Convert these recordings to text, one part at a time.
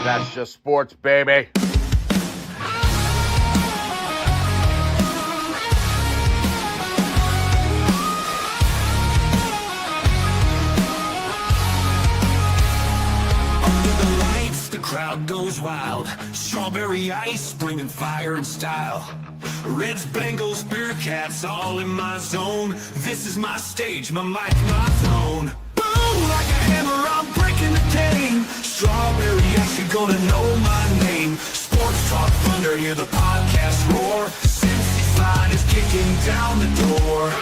That's just sports, baby. Crowd goes wild. Strawberry ice, bringing fire and style. Reds, Bengals, Bearcats, all in my zone. This is my stage, my mic, my throne. Boom, like a hammer, I'm breaking the game. Strawberry ice, you're gonna know my name. Sports Talk Thunder, hear the podcast roar. Cincy's line is kicking down the door.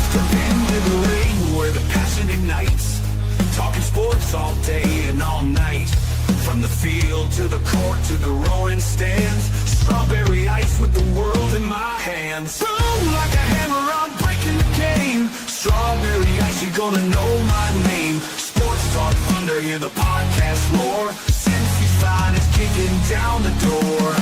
Step into the ring where the passion ignites. Talking sports all day and all night. From the field to the court to the rowing stands. Strawberry ice with the world in my hands. Boom, like a hammer, I'm breaking the game. Strawberry ice, you're gonna know my name. Sports Talk Thunder, hear the podcast roar. Cincy's line is kicking down the door.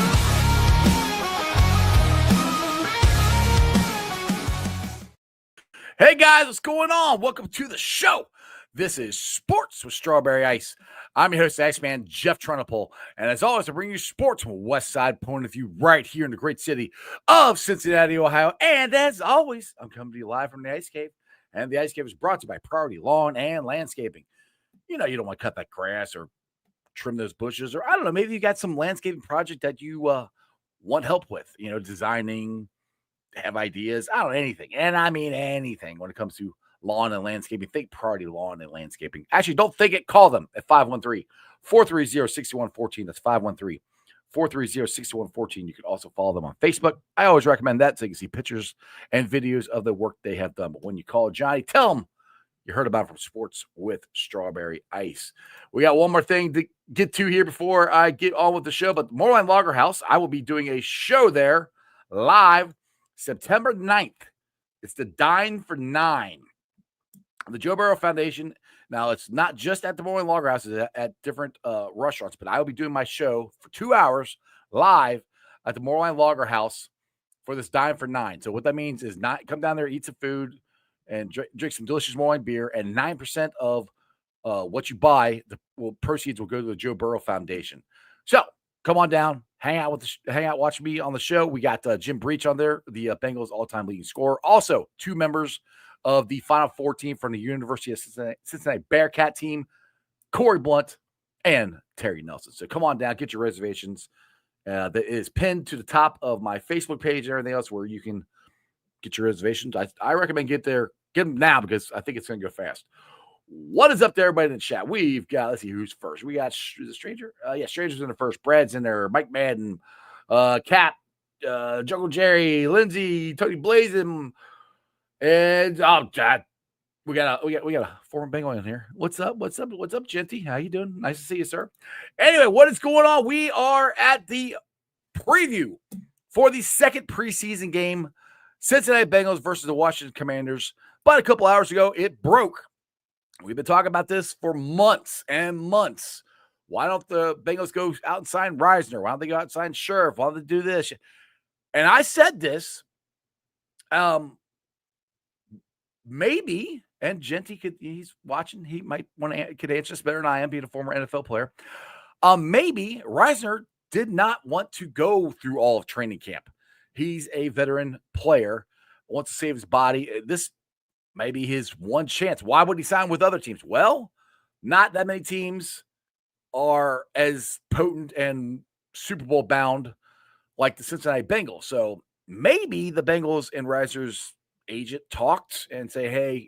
Hey guys, what's going on? Welcome to the show. This is Sports with Strawberry Ice. I'm your host, Iceman Jeff Trunapole, and as always, I bring you sports from a West Side point of view right here in the great city of Cincinnati, Ohio. And as always, I'm coming to you live from the Ice Cave, and the Ice Cave is brought to you by Priority Lawn and Landscaping. You know, you don't want to cut that grass or trim those bushes, or I don't know, maybe you got some landscaping project that you want help with, you know, designing, have ideas, I don't know, anything. And I mean anything when it comes to lawn and landscaping. Think Priority Lawn and Landscaping. Actually, don't think it. Call them at 513-430-6114. That's 513-430-6114. You can also follow them on Facebook. I always recommend that so you can see pictures and videos of the work they have done. But when you call Johnny, tell him you heard about it from Sports with Strawberry Ice. We got one more thing to get to here before I get on with the show. But the Moorline Lager House, I will be doing a show there live September 9th. It's the Dine for 9. The Joe Burrow Foundation. Now, it's not just at the Moorline Lager House, it's at different restaurants, but I will be doing my show for 2 hours live at the Moorline Lager House for this Dine for 9. So what that means is not come down there, eat some food, and drink some delicious Moorline beer, and 9% of what you buy, the proceeds will go to the Joe Burrow Foundation. So come on down. Hang out, watch me on the show. We got Jim Breach on there, the Bengals all-time leading scorer. Also, 2 members of the Final Four team from the University of Cincinnati Bearcat team, Corey Blunt and Terry Nelson. So come on down, get your reservations. That is pinned to the top of my Facebook page and everything else where you can get your reservations. I recommend get them now because I think it's going to go fast. What is up there, everybody in the chat? We've got, let's see who's first. We got the Stranger. Stranger's in the first. Brad's in there. Mike Madden, Cap, Jungle Jerry, Lindsay, Tony Blazin, and God, we got a former Bengal in here. What's up, Genty? How you doing? Nice to see you, sir. Anyway, what is going on? We are at the preview for the second preseason game, Cincinnati Bengals versus the Washington Commanders. About a couple hours ago, it broke. We've been talking about this for months and months. Why don't the Bengals go out and sign Reisner? Why don't they go out and sign Sheriff? Why don't they do this? And I said this, maybe, and Genty he's watching, he might could answer this better than I am, being a former NFL player. Maybe Reisner did not want to go through all of training camp. He's a veteran player, wants to save his body. This maybe his one chance. Why would he sign with other teams? Well, not that many teams are as potent and Super Bowl bound like the Cincinnati Bengals. So maybe the Bengals and Reisner's agent talked and say, hey,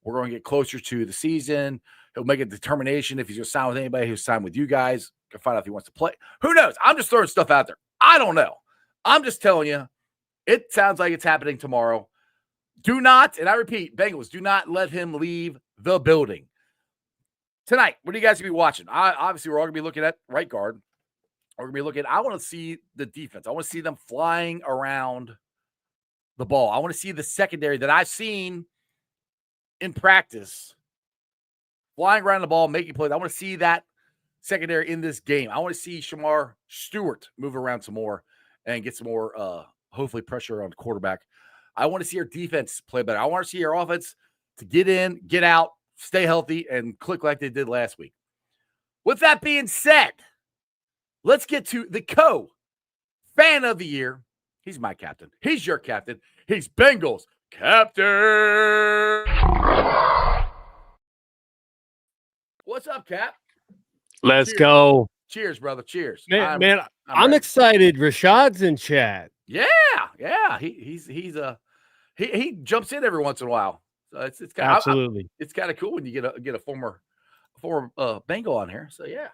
we're going to get closer to the season. He'll make a determination if he's going to sign with anybody who's signed with you guys. Can find out if he wants to play. Who knows? I'm just throwing stuff out there. I don't know. I'm just telling you, it sounds like it's happening tomorrow. Do not, and I repeat, Bengals, do not let him leave the building. Tonight, what are you guys going to be watching? Obviously, we're all going to be looking at right guard. We're going to be looking, I want to see the defense. I want to see them flying around the ball. I want to see the secondary that I've seen in practice flying around the ball, making plays. I want to see that secondary in this game. I want to see Shamar Stewart move around some more and get some more, hopefully, pressure on the quarterback. I want to see our defense play better. I want to see our offense to get in, get out, stay healthy, and click like they did last week. With that being said, let's get to the fan of the year. He's my captain. He's your captain. He's Bengals Captain. What's up, Cap? Let's Cheers. go. Cheers, brother. Cheers. Man, I'm excited. Rashad's in chat. Yeah. He jumps in every once in a while. So it's kind absolutely. It's kind of cool when you get a former Bengal on here. So yeah.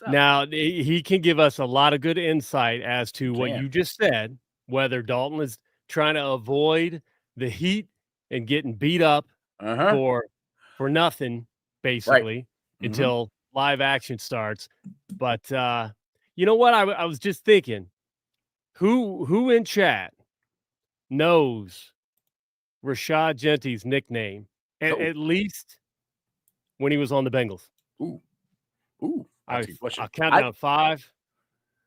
Now he can give us a lot of good insight as to what you just said, whether Dalton is trying to avoid the heat and getting beat up for nothing, basically, until live action starts. But you know what? I was just thinking, who in chat knows Rashad Genty's nickname, at least when he was on the Bengals? Ooh. I'll count down 5,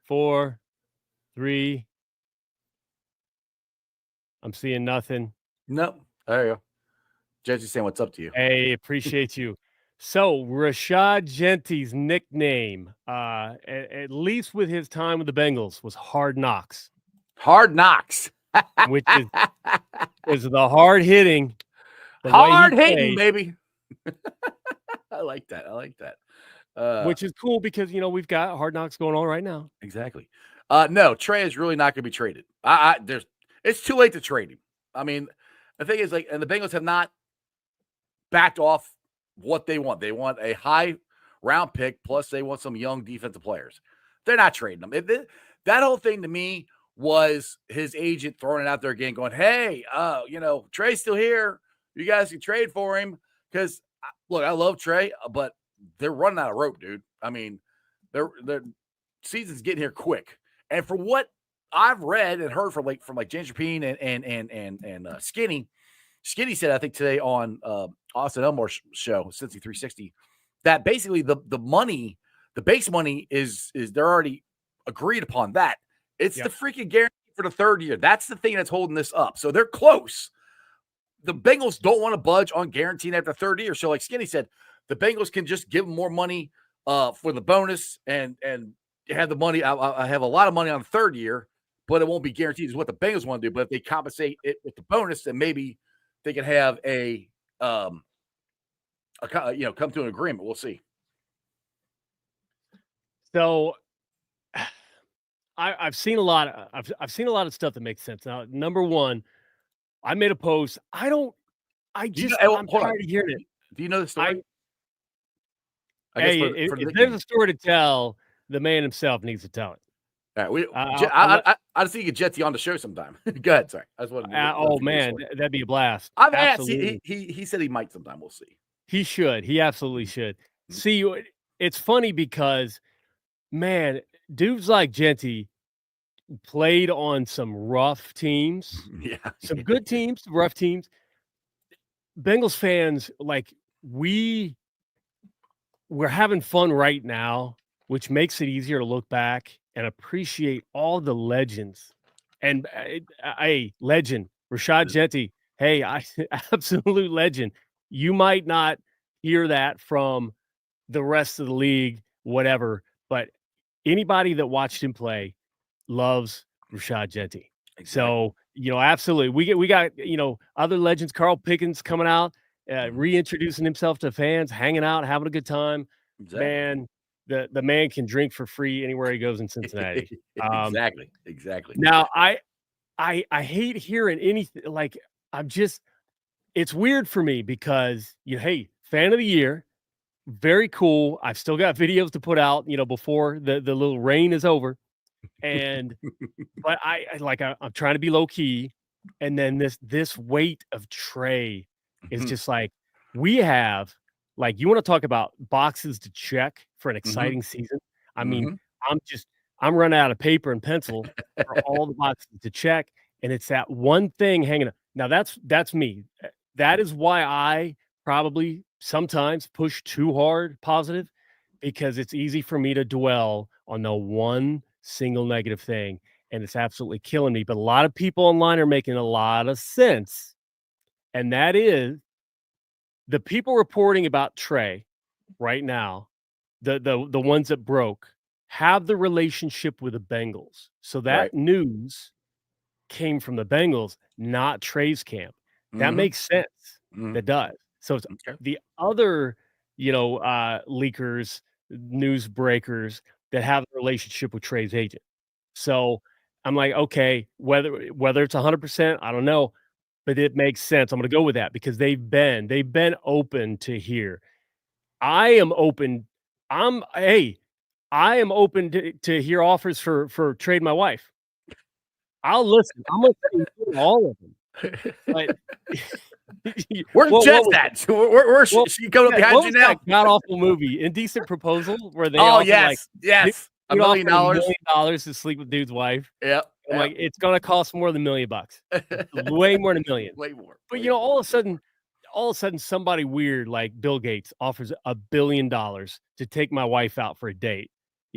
4, 3. I'm seeing nothing. No. There you go. Judge's saying what's up to you. Hey, appreciate you. So Rashad Genty's nickname, at least with his time with the Bengals, was Hard Knocks. Hard Knocks. Which is the hard hitting. Hard hitting, baby. I like that. Which is cool because, we've got Hard Knocks going on right now. Exactly. No, Trey is really not going to be traded. It's too late to trade him. I mean, the thing is, and the Bengals have not backed off what they want. They want a high round pick, plus they want some young defensive players. They're not trading them. That whole thing to me was his agent throwing it out there again, going, hey, Trey's still here. You guys can trade for him. Because, look, I love Trey, but they're running out of rope, dude. I mean, their season's getting here quick. And for what I've read and heard from James Rapine and Skinny said, I think today on Austin Elmore's show, Cincy 360, that basically the money, the base money is they're already agreed upon that. It's the freaking guarantee for the third year. That's the thing that's holding this up. So they're close. The Bengals don't want to budge on guaranteeing after the third year. So like Skinny said, the Bengals can just give them more money for the bonus and have the money. I have a lot of money on the third year, but it won't be guaranteed is what the Bengals want to do. But if they compensate it with the bonus, then maybe they can have come to an agreement. We'll see. So I've seen a lot of stuff that makes sense. Now, number one, I made a post. I'm tired of hearing it. Do you know the story? If there's a story to tell, the man himself needs to tell it. All right, I just think you get Jetty on the show sometime. Go ahead, sorry. I just wanted that'd be a blast. I've asked. He said he might sometime. We'll see. He should. He absolutely should. See, it's funny because, man, dudes like Genty played on some rough teams. Some good teams, rough teams. Bengals fans, we're having fun right now, which makes it easier to look back and appreciate all the legends. And legend, Rashad Genty. Hey, absolute legend. You might not hear that from the rest of the league, whatever, but anybody that watched him play loves Rashad Genty. Exactly. So, absolutely. We got, other legends, Carl Pickens coming out, reintroducing himself to fans, hanging out, having a good time. Exactly. Man, the man can drink for free anywhere he goes in Cincinnati. Exactly. Now, I hate hearing anything it's weird for me because, fan of the year, very cool. I've still got videos to put out, before the little rain is over. And but I'm trying to be low key, and then this weight of Trey is just we have you want to talk about boxes to check for an exciting season. I mean, I'm running out of paper and pencil for all the boxes to check, and it's that one thing hanging up. Now that's me. That is why I probably sometimes push too hard positive, because it's easy for me to dwell on the one single negative thing, and it's absolutely killing me. But a lot of people online are making a lot of sense, and that is the people reporting about Trey right now, the ones that broke, have the relationship with the Bengals. So that Right. news came from the Bengals, not Trey's camp. That Mhm. makes sense. Mhm. That does. So it's Okay. the other, leakers, news breakers that have a relationship with Trey's agent. So I'm like, okay, whether it's 100%, I don't know, but it makes sense. I'm gonna go with that because they've been open to hear. I am open. I am open to hear offers for trade my wife. I'll listen. I'm gonna say no to all of them. But Where's what Jess was at? Where's well, she coming up yeah, behind what you was that now? god awful movie, Indecent Proposal, where they Oh, offered, like, yes. dude Yes. $1 dude million. offered $1,000,000 to sleep with dude's wife? Yep. I'm like, "It's gonna cost more than $1,000,000. Way more than $1,000,000." Way more. But, Way more. all of a sudden, somebody weird like Bill Gates offers $1,000,000,000 to take my wife out for a date.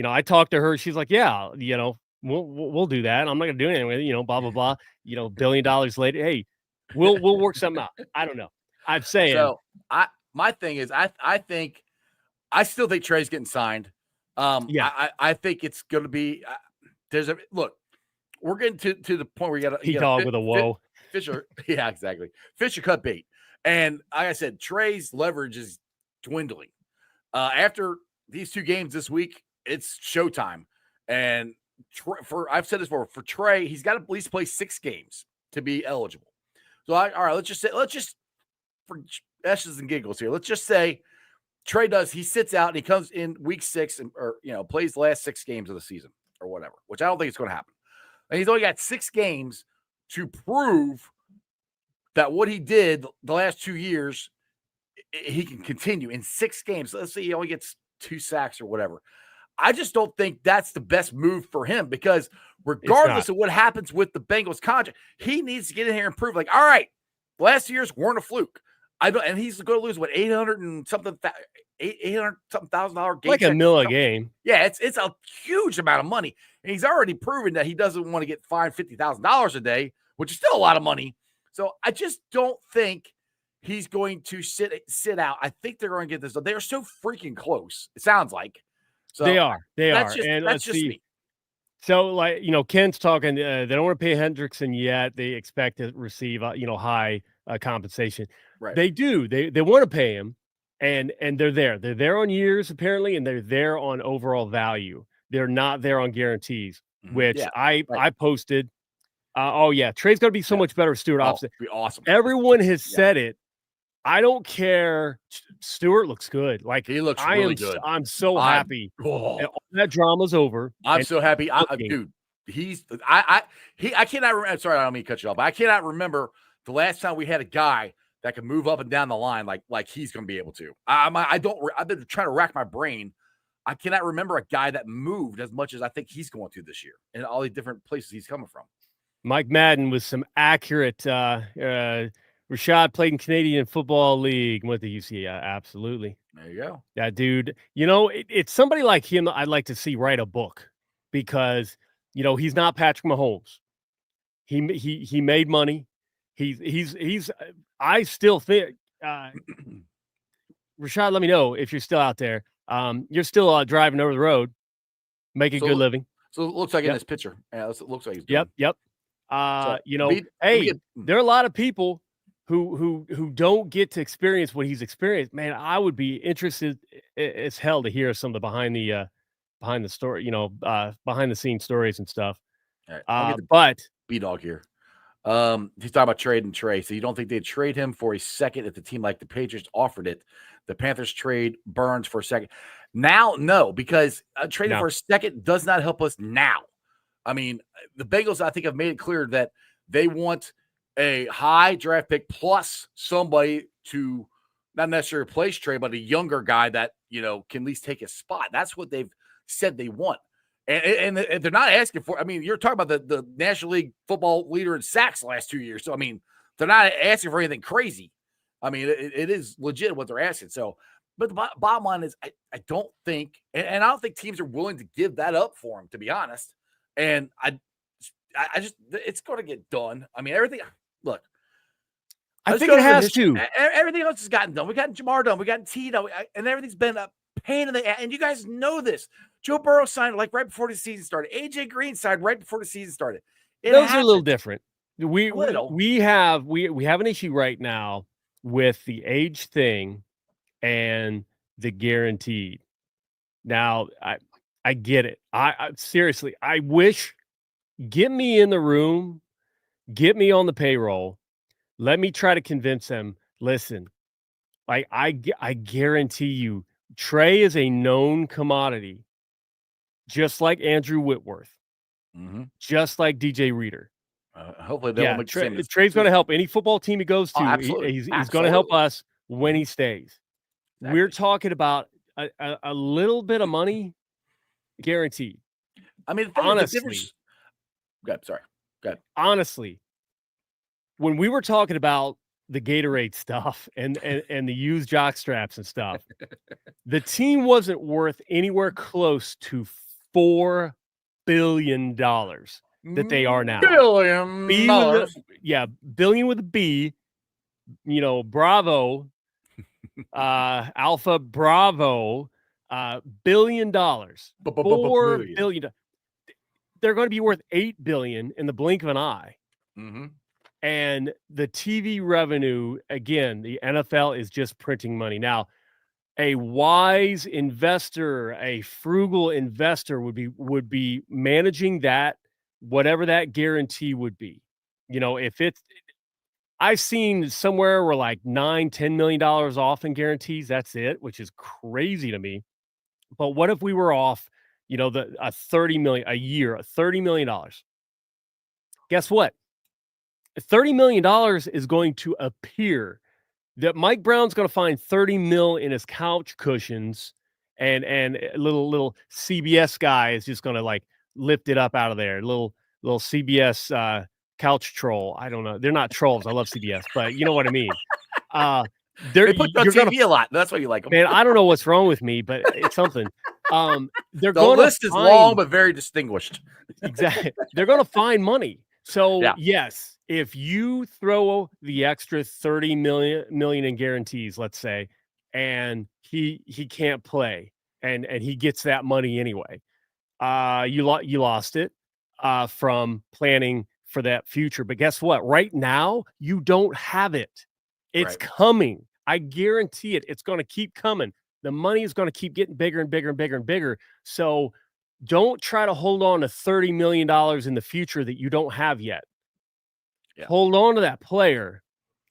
I talked to her, she's like, "Yeah, we'll do that. I'm not gonna do anything with it, blah, blah, blah." $1,000,000,000 later, "Hey, we'll work something out." I don't know. I'm saying So my thing is I think I still think Trey's getting signed. yeah, I think it's going to be there's a look. We're getting to the point where you got P-Dog with a whoa. Fisher. Yeah, exactly. Fisher cut bait, and like I said, Trey's leverage is dwindling. After these 2 games this week, it's showtime. And I've said this before, for Trey, he's got to at least play 6 games to be eligible. So all right, let's just for S's and giggles here, let's just say Trey he sits out and he comes in week 6 or plays the last 6 games of the season or whatever, which I don't think it's going to happen. And he's only got 6 games to prove that what he did the last 2 years, he can continue in 6 games. So let's say he only gets 2 sacks or whatever. I just don't think that's the best move for him because regardless of what happens with the Bengals contract, he needs to get in here and prove, like, all right, last 2 years weren't a fluke. And he's going to lose what $800 something $800,000 game Like check. $1 million a game. Yeah, it's a huge amount of money, and he's already proven that he doesn't want to get fined $50,000 a day, which is still a lot of money. So I just don't think he's going to sit out. I think they're going to get this done. They are so freaking close. It sounds like. So They are. That's Let's just see. me. So, Ken's talking. They don't want to pay Hendrickson yet. They expect to receive, high compensation. Right. They do. They want to pay him, and they're there. They're there on years apparently, and they're there on overall value. They're not there on guarantees, which I posted. Trey's going to be so much better with Stewart opposite. Be awesome. Everyone has said it. I don't care. Stewart looks good. Like he looks really good. I'm so happy. All that drama's over. I'm so happy. Dude, I cannot remember. Sorry, I don't mean to cut you off, but I cannot remember the last time we had a guy that can move up and down the line like he's going to be able to. I've been trying to rack my brain. I cannot remember a guy that moved as much as I think he's going to this year and all the different places he's coming from. Mike Madden with some accurate Rashad played in Canadian Football League. Went to UC. Yeah, absolutely. There you go. Yeah, dude. It's somebody like him I'd like to see write a book because, he's not Patrick Mahomes. He made money. He's I still think Rashad, let me know if you're still out there. You're still driving over the road, making a good living. So it looks like in this picture. Yeah, it looks like he's doing. Yep. There are a lot of people who don't get to experience what he's experienced. Man, I would be interested as hell to hear some of the behind the story, behind the scenes stories and stuff. All right, but B-Dog here. He's talking about trading Trey. So you don't think they'd trade him for a second if the team like the Patriots offered it? The Panthers trade Burns for a second. Now, no, because trading for a second does not help us now. I mean, the Bengals, I think, have made it clear that they want a high draft pick plus somebody to not necessarily replace Trey, but a younger guy that, can at least take his spot. That's what they've said they want. And they're not asking for, I mean, you're talking about the National League football leader in sacks the last 2 years. So, I mean, they're not asking for anything crazy. I mean, it is legit what they're asking. So, but the bottom line is I don't think, and I don't think teams are willing to give that up for him, to be honest. And I just, it's going to get done. I mean, everything, look, I think it has to. Everything else has gotten done. We got Jamar done. We got T done. And everything's been a pain in the ass. And you guys know this. Joe Burrow signed like right before the season started. AJ Green signed right before the season started. Those are a little different. We have an issue right now with the age thing and the guaranteed. Now, I get it. I seriously, I wish, get me in the room, get me on the payroll. Let me try to convince them, listen, like I guarantee you, Trey is a known commodity, just like Andrew Whitworth, just like DJ Reader. Hopefully they won't make the same mistake. Trey's going to help any football team he goes to. Absolutely. He's going to help us when he stays. Exactly. We're talking about a little bit of money guaranteed. I mean, honestly, go ahead. Honestly, when we were talking about the Gatorade stuff and the used jock straps and stuff, the team wasn't worth anywhere close to $4 billion that they are now. $1 billion. Billion with a B. Bravo, Alpha Bravo, $1 billion. $4 billion. They're going to be worth $8 billion in the blink of an eye. And the TV revenue, again, the NFL is just printing money. Now, a wise investor, a frugal investor would be managing that, whatever that guarantee would be. If it's, I've seen somewhere where like $9-10 million off in guarantees. That's it, which is crazy to me. But what if we were off, a $30 million a year, $30 million? Guess what? $30 million is going to appear that Mike Brown's going to find $30 million in his couch cushions, and a little CBS guy is just going to like lift it up out of there. Little CBS couch troll. I don't know. They're not trolls. I love CBS, but you know what I mean. They put on TV a lot. That's why you like them. Man, I don't know what's wrong with me, but it's something. The list is long but very distinguished. Exactly. They're going to find money. So yes, if you throw the extra $30 million in guarantees, let's say, and he can't play, and he gets that money anyway, you lost it from planning for that future. But guess what? Right now, you don't have it. It's coming. I guarantee it. It's going to keep coming. The money is going to keep getting bigger and bigger and bigger and bigger. So don't try to hold on to $30 million in the future that you don't have yet. Yeah. Hold on to that player.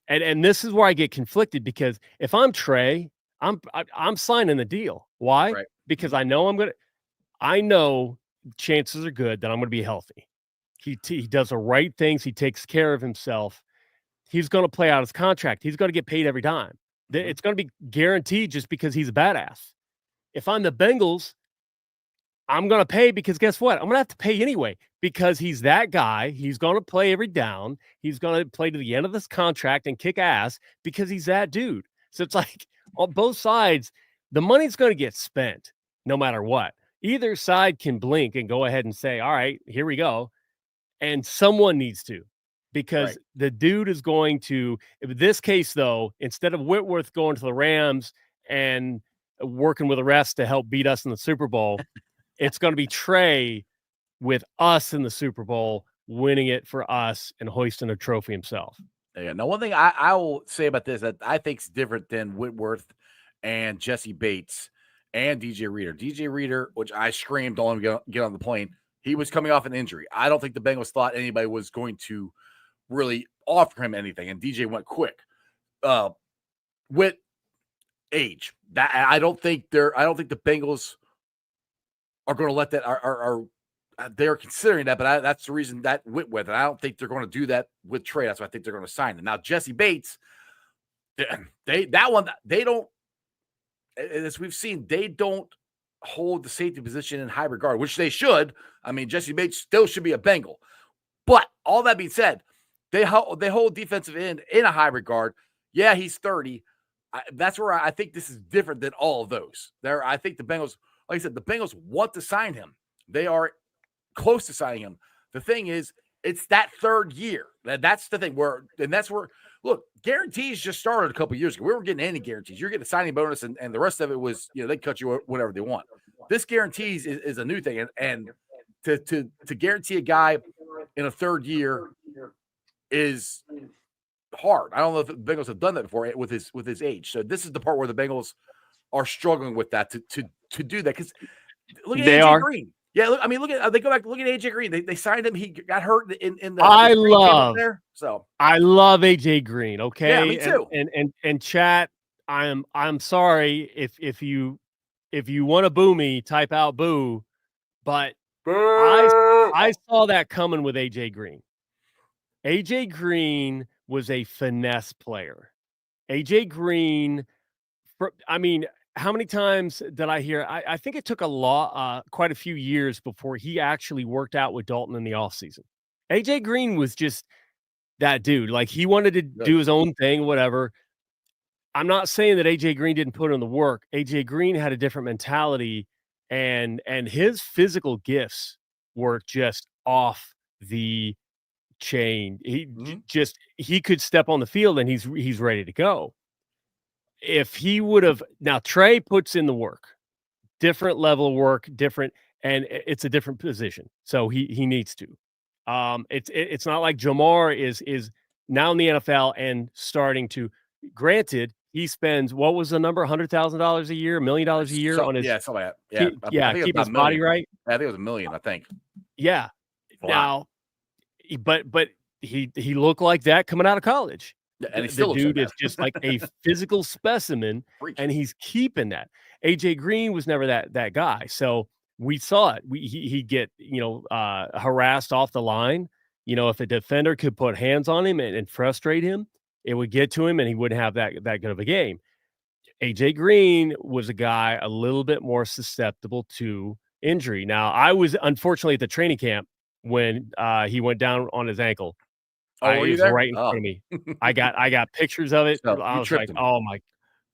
And this is where I get conflicted, because if I'm Trey, I'm signing the deal. Why? Right. Because I know chances are good that I'm going to be healthy. He does the right things. He takes care of himself. He's going to play out his contract. He's going to get paid every time. It's going to be guaranteed just because he's a badass. If I'm the Bengals, I'm going to pay because guess what? I'm going to have to pay anyway because he's that guy. He's going to play every down. He's going to play to the end of this contract and kick ass because he's that dude. So it's like on both sides, the money's going to get spent no matter what. Either side can blink and go ahead and say, all right, here we go. And someone needs to, because the dude is going to, in this case, though, instead of Whitworth going to the Rams and working with the refs to help beat us in the Super Bowl, it's going to be Trey with us in the Super Bowl, winning it for us and hoisting a trophy himself. Yeah. Now, one thing I will say about this that I think is different than Whitworth and Jesse Bates and DJ Reader. DJ Reader, which I screamed on him get on the plane, he was coming off an injury. I don't think the Bengals thought anybody was going to really offer him anything, and DJ went quick. With age, that I don't think the Bengals are going to let that. They're considering that, but that's the reason that Whitworth. And I don't think they're going to do that with Trey. That's why I think they're going to sign him. Now Jesse Bates, they don't. As we've seen, they don't hold the safety position in high regard, which they should. I mean, Jesse Bates still should be a Bengal. But all that being said, they hold defensive end in a high regard. Yeah, he's 30. That's where I think this is different than all of those. I think the Bengals, like I said, the Bengals want to sign him. They are close to signing him. The thing is, it's that third year. That's the thing that's where look, guarantees just started a couple years ago. We weren't getting any guarantees. You're getting a signing bonus, and the rest of it was, they cut you whatever they want. This guarantees is a new thing, and to guarantee a guy in a third year is hard. I don't know if the Bengals have done that before with his age. So this is the part where the Bengals are struggling with that to do that, because look at AJ Green. Yeah, look at they go back, look at AJ Green. They signed him. He got hurt in the I love there. So I love AJ Green. Okay. Yeah, me too. And chat, I'm sorry if you want to boo me, type out boo, but I saw that coming with AJ Green. AJ Green was a finesse player. AJ Green, how many times did I hear? I think it took quite a few years before he actually worked out with Dalton in the offseason. AJ Green was just that dude. Like, he wanted to do his own thing, whatever. I'm not saying that AJ Green didn't put in the work. AJ Green had a different mentality, and his physical gifts were just off the chain. He could step on the field and he's ready to go. If he would have, now Trey puts in the work, different level of work, different, and it's a different position. So he needs to. It's not like Jamar is now in the NFL and starting to, granted, he spends, what was the number, $100,000 a year, $1 million a year on his, something like that. keep his body right. I think it was $1 million. I think. Yeah. Now, but he looked like that coming out of college. And he still the dude is just like a physical specimen, and he's keeping that. AJ Green was never that guy, so we saw it. He'd get harassed off the line. If a defender could put hands on him and frustrate him, it would get to him, and he wouldn't have that good of a game. AJ Green was a guy a little bit more susceptible to injury. Now, I was unfortunately at the training camp when he went down on his ankle. Oh, he was right in front of me. I got pictures of it. So I was like, oh my.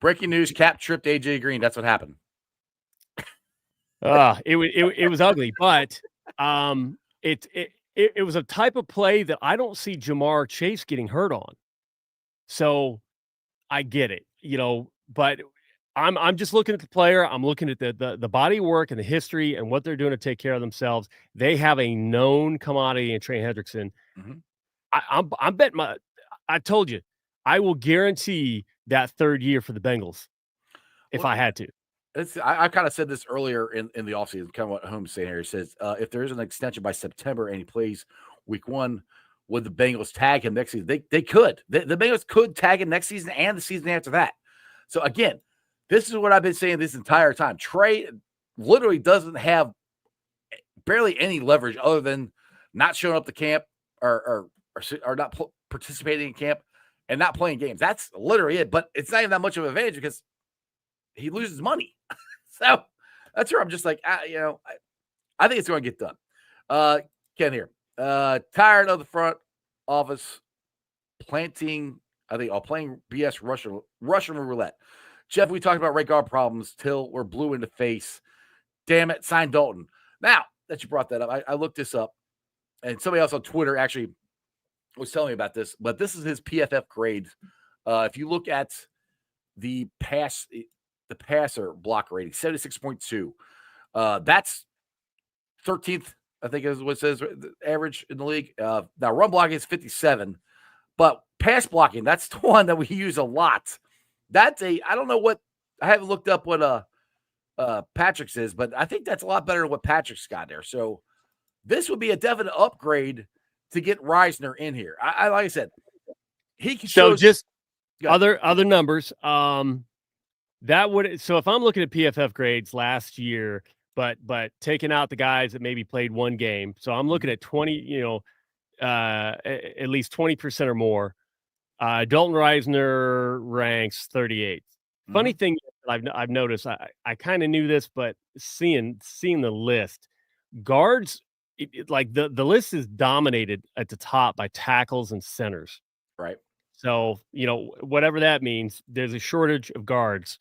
Breaking news, Cap tripped AJ Green. That's what happened. It was ugly, but it was a type of play that I don't see Jamar Chase getting hurt on. So I get it, but I'm just looking at the player. I'm looking at the body work and the history and what they're doing to take care of themselves. They have a known commodity in Trey Hendrickson. Mm-hmm. I'm betting I told you, I will guarantee that third year for the Bengals if I had to. I kind of said this earlier in the offseason, kind of what Holmes saying here. He says, if there is an extension by September and he plays week 1, would the Bengals tag him next season? They could. The Bengals could tag him next season and the season after that. So, again, this is what I've been saying this entire time. Trey literally doesn't have barely any leverage other than not showing up to camp or not participating in camp and not playing games. That's literally it. But it's not even that much of an advantage because he loses money. So that's where I'm just like, I think it's going to get done. Ken here. Tired of the front office playing BS Russian roulette. Jeff, we talked about right guard problems till we're blue in the face. Damn it, sign Dalton. Now that you brought that up, I looked this up, and somebody else on Twitter actually was telling me about this, but this is his PFF grade. If you look at the passer block rating, 76.2. That's 13th, I think is what it says, the average in the league. Now, run blocking is 57, but pass blocking, that's the one that we use a lot. I don't know what, I haven't looked up what Patrick's is, but I think that's a lot better than what Patrick's got there. So this would be a definite upgrade to get Reisner in here. I like I said, he can show. So just other numbers. So if I'm looking at PFF grades last year, but taking out the guys that maybe played one game, so I'm looking at 20, at least 20% or more. Dalton Reisner ranks 38th. Funny thing I've noticed, I kind of knew this, but seeing the list, guards, like the list is dominated at the top by tackles and centers. Right. So, whatever that means, there's a shortage of guards.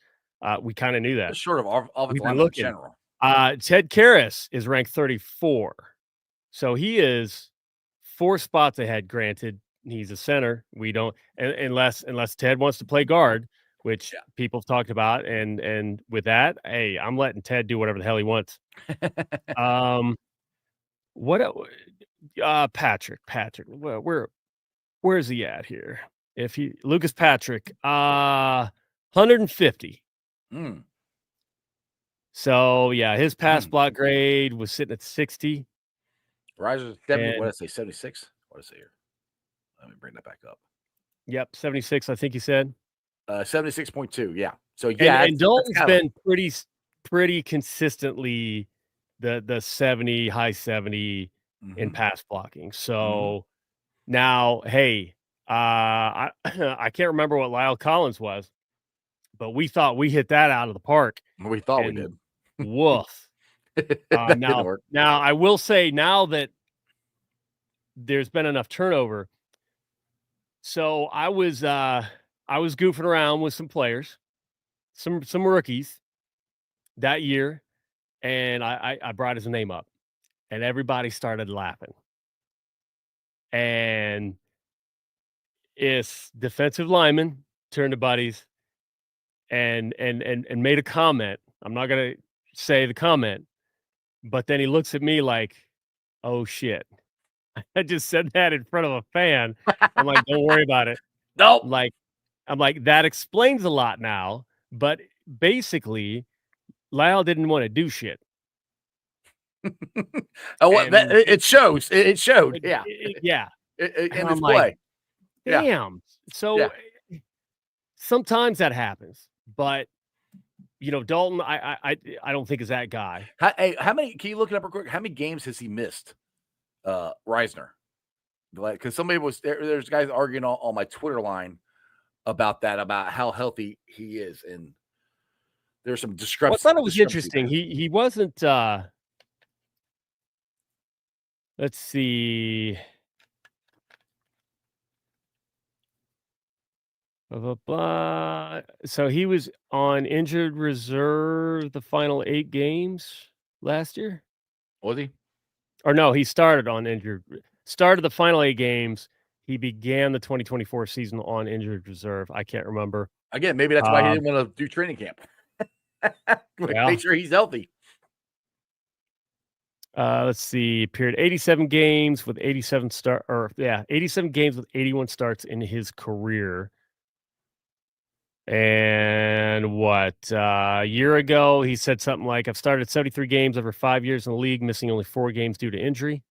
We kind of knew that. Short of offensive line in general. Ted Karras is ranked 34. So he is 4 spots ahead, granted. he's a center. We don't unless Ted wants to play guard, which people have talked about. And with that, hey, I'm letting Ted do whatever the hell he wants. Patrick, where's he at here? Lucas Patrick, 150. So yeah, his pass block grade was sitting at 60. Riser's 70. What did I say? 76. What did I say here? Let me bring that back up. Yep, 76. I think you said 76.2. Yeah. So yeah, and Dalton's been pretty consistently the 70, high 70 in pass blocking. So now, hey, I can't remember what Lyle Collins was, but we thought we hit that out of the park. We thought we did. Woof. Now I will say, now that there's been enough turnover, so I was goofing around with some players, some rookies that year, and I brought his name up, and everybody started laughing. And it's defensive lineman turned to buddies and made a comment. I'm not gonna say the comment, but then he looks at me like, "Oh shit." I just said that in front of a fan. I'm like, "Don't worry about it." Nope. I'm like, that explains a lot now. But basically, Lyle didn't want to do shit. It shows. It showed. Yeah. In display. Like, damn. Yeah. So sometimes that happens, but Dalton, I don't think is that guy. How many? Can you look it up real quick? How many games has he missed? Reisner, because somebody was there's guys arguing on my Twitter line about how healthy he is, and there's some discrepancy. Well, I thought it was interesting. He wasn't. Let's see. Blah, blah, blah. So he was on injured reserve the final 8 games last year. Was he? Or no, he started on injured. Started the final 8 games. He began the 2024 season on injured reserve. I can't remember. Again, maybe that's why he didn't want to do training camp. Make sure he's healthy. Let's see. Period 87 games with 87 games with 81 starts in his career. And a year ago, he said something like, "I've started 73 games over 5 years in the league, missing only 4 games due to injury."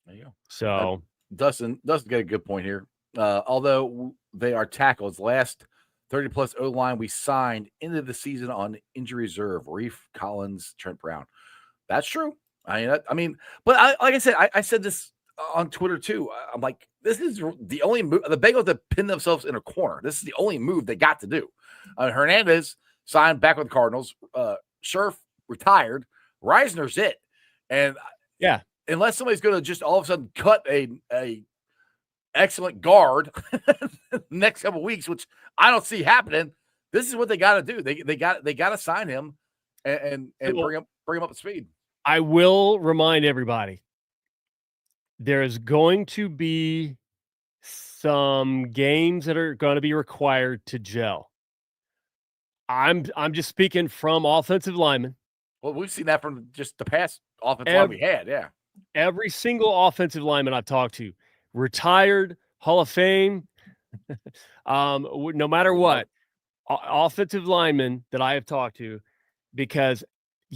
There you go. So Dustin got a good point here. Although they are tackles, last 30-plus O-line we signed into the season on injury reserve: Reef, Collins, Trent Brown. That's true. But like I said, I said this on Twitter too. I'm like, this is the only move. The Bengals have pinned themselves in a corner. This is the only move they got to do. Hernandez signed back with the Cardinals. Scherf retired. Reisner's it. And unless somebody's going to just all of a sudden cut a excellent guard next couple of weeks, which I don't see happening, this is what they got to do. They got to sign him and bring him up to speed. I will remind everybody, there's going to be some games that are going to be required to gel. I'm just speaking from offensive linemen. Well, we've seen that from just the past offensive line we had. Yeah. Every single offensive lineman I've talked to, retired, Hall of Fame, no matter what, offensive linemen that I have talked to, because,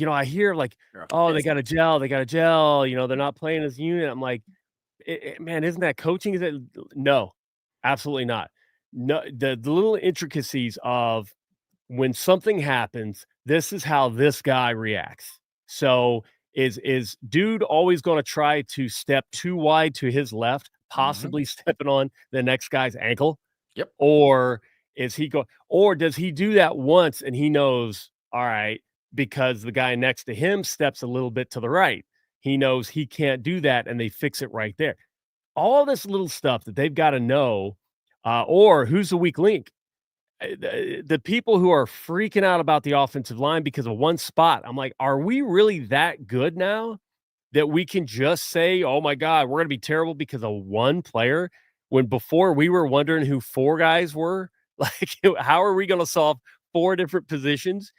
I hear like, they got to gel. They're not playing as a unit. I'm like, man, isn't that coaching? No, absolutely not. No, the little intricacies of when something happens, this is how this guy reacts. So is dude always going to try to step too wide to his left, possibly stepping on the next guy's ankle? Yep. Or does he do that once and he knows, all right, because the guy next to him steps a little bit to the right, he knows he can't do that, and they fix it right there. All this little stuff that they've got to know, or who's the weak link. The people who are freaking out about the offensive line because of one spot, I'm like, are we really that good now that we can just say, oh my God, we're going to be terrible because of one player, when before we were wondering who 4 guys were? Like, how are we going to solve 4 different positions?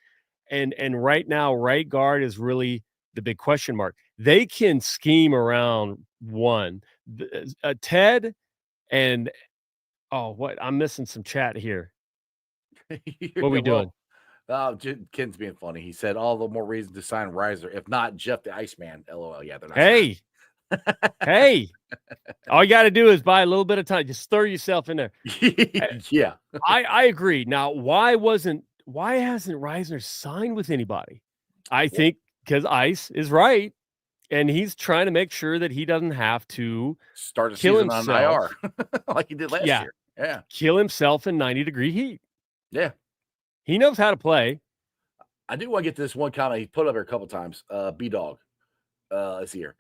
And right now, right guard is really the big question mark. They can scheme around one. Ted and what? I'm missing some chat here. What are we doing? Ken's being funny. He said all the more reason to sign Reiser. If not, Jeff the Iceman. LOL. Yeah, they're not. Hey, hey. All you got to do is buy a little bit of time. Just throw yourself in there. Yeah. I agree. Now, why hasn't Reisner signed with anybody? I think because Ice is right, and he's trying to make sure that he doesn't have to start a kill season himself on IR like he did last year. Yeah. Kill himself in 90-degree heat. Yeah. He knows how to play. I do want to get to this one comment he put up here a couple times. B-Dog is here.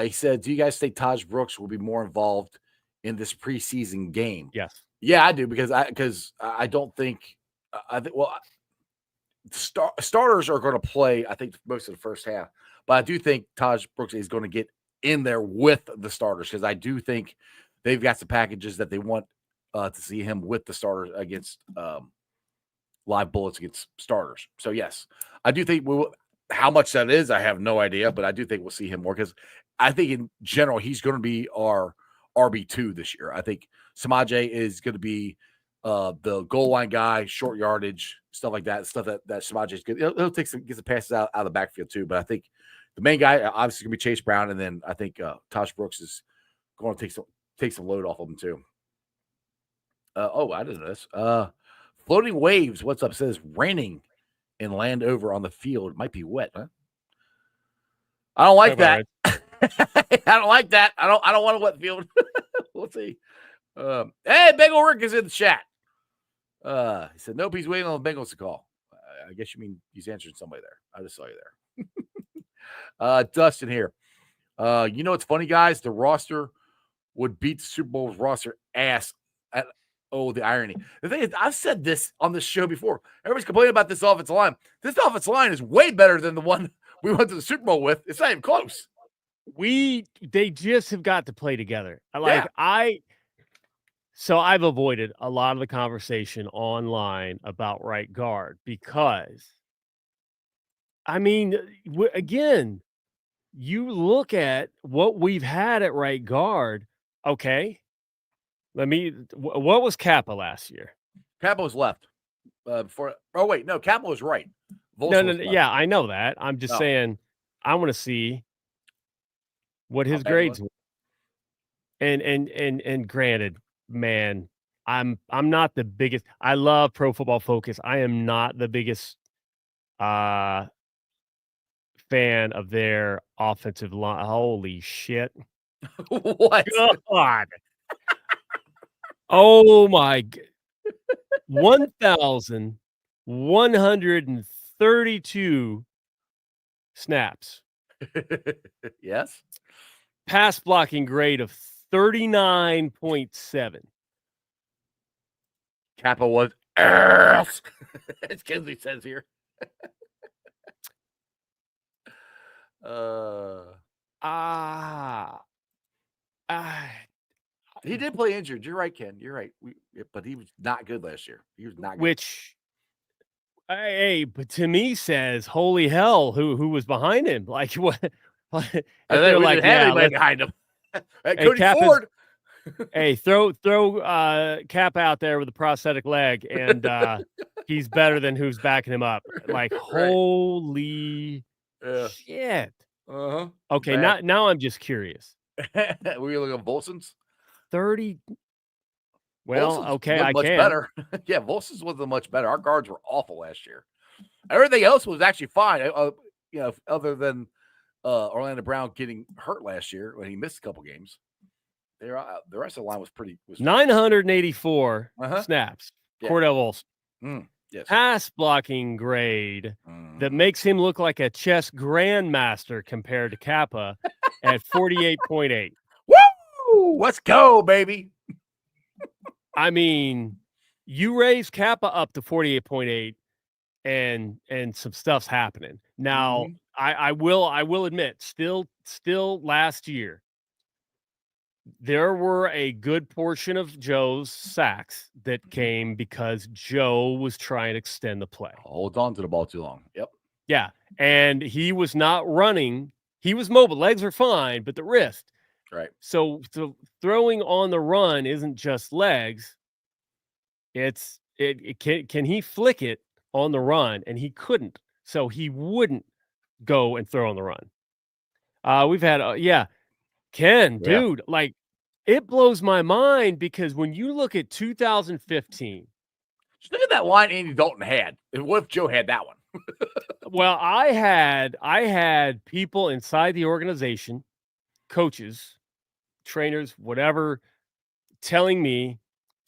He said, do you guys think Taj Brooks will be more involved in this preseason game? Yes. Yeah, I do, because I don't think starters are going to play, I think, most of the first half. But I do think Taj Brooks is going to get in there with the starters, because I do think they've got some packages that they want to see him with the starters against live bullets against starters. So, yes, I do think we will. How much that is, I have no idea, but I do think we'll see him more, because I think in general he's going to be our RB2 this year. I think Samaje is going to be the goal line guy, short yardage, stuff like that. Stuff that Samaje is good. He'll get some passes out of the backfield too. But I think the main guy obviously going to be Chase Brown, and then I think Taj Brooks is going to take some load off of him too. I didn't know this. Floating Waves, what's up? Says raining in Landover on the field. Might be wet, huh? I don't like that. I don't like that. I don't want a wet field. We'll see. Hey, Bengal Rick is in the chat. He said, nope, he's waiting on the Bengals to call. I guess you mean he's answering somebody there. I just saw you there. Dustin here. You know what's funny, guys? The roster would beat the Super Bowl's roster ass. The irony. The thing is, I've said this on this show before. Everybody's complaining about this offensive line. This offensive line is way better than the one we went to the Super Bowl with. It's not even close. They just have got to play together. So I've avoided a lot of the conversation online about right guard, because, I mean, again, you look at what we've had at right guard. Okay. What was Kappa last year? Kappa was left. Kappa was right. No, yeah, I know that. I'm just saying, I want to see what his grades were. And granted, man, I'm not the biggest. I love Pro Football Focus. I am not the biggest fan of their offensive line. Holy shit! What? God. Oh my! 1,132 snaps. Yes. Pass blocking grade of 39.7. Kappa was ass, as Kensley says here. He did play injured. You're right, Ken. You're right. But he was not good last year. He was not good. But to me says, holy hell, who was behind him? Like, what? They're like, anybody behind him. Cody Ford. Hey, throw Cap out there with a prosthetic leg, and he's better than who's backing him up. Like, holy shit. Uh-huh. Okay, now I'm just curious. Were you looking at Volson's? 30. Well, Volson's okay, I much can. Better. Yeah, Volson's wasn't much better. Our guards were awful last year. Everything else was actually fine. Other than Orlando Brown getting hurt last year when he missed a couple games. The rest of the line was 984 snaps. Yeah. Cordell Volson. Yes. Pass blocking grade that makes him look like a chess grandmaster compared to Kappa at 48.8. Woo! Let's go, baby. I mean, you raise Kappa up to 48.8, and some stuff's happening. Now, Mhm. I will admit, still last year, there were a good portion of Joe's sacks that Mhm. came because Joe was trying to extend the play. Hold on to the ball too long. Yep. Yeah, and he was not running. He was mobile. Legs are fine, but the wrist. Right. So throwing on the run isn't just legs. Can he flick it on the run, and he couldn't. So he wouldn't go and throw on the run. We've had Ken, Yeah. dude, like it blows my mind because when you look at 2015, Just look at that line Andy Dalton had. And what if Joe had that one? well, I had people inside the organization, coaches, trainers, whatever, telling me,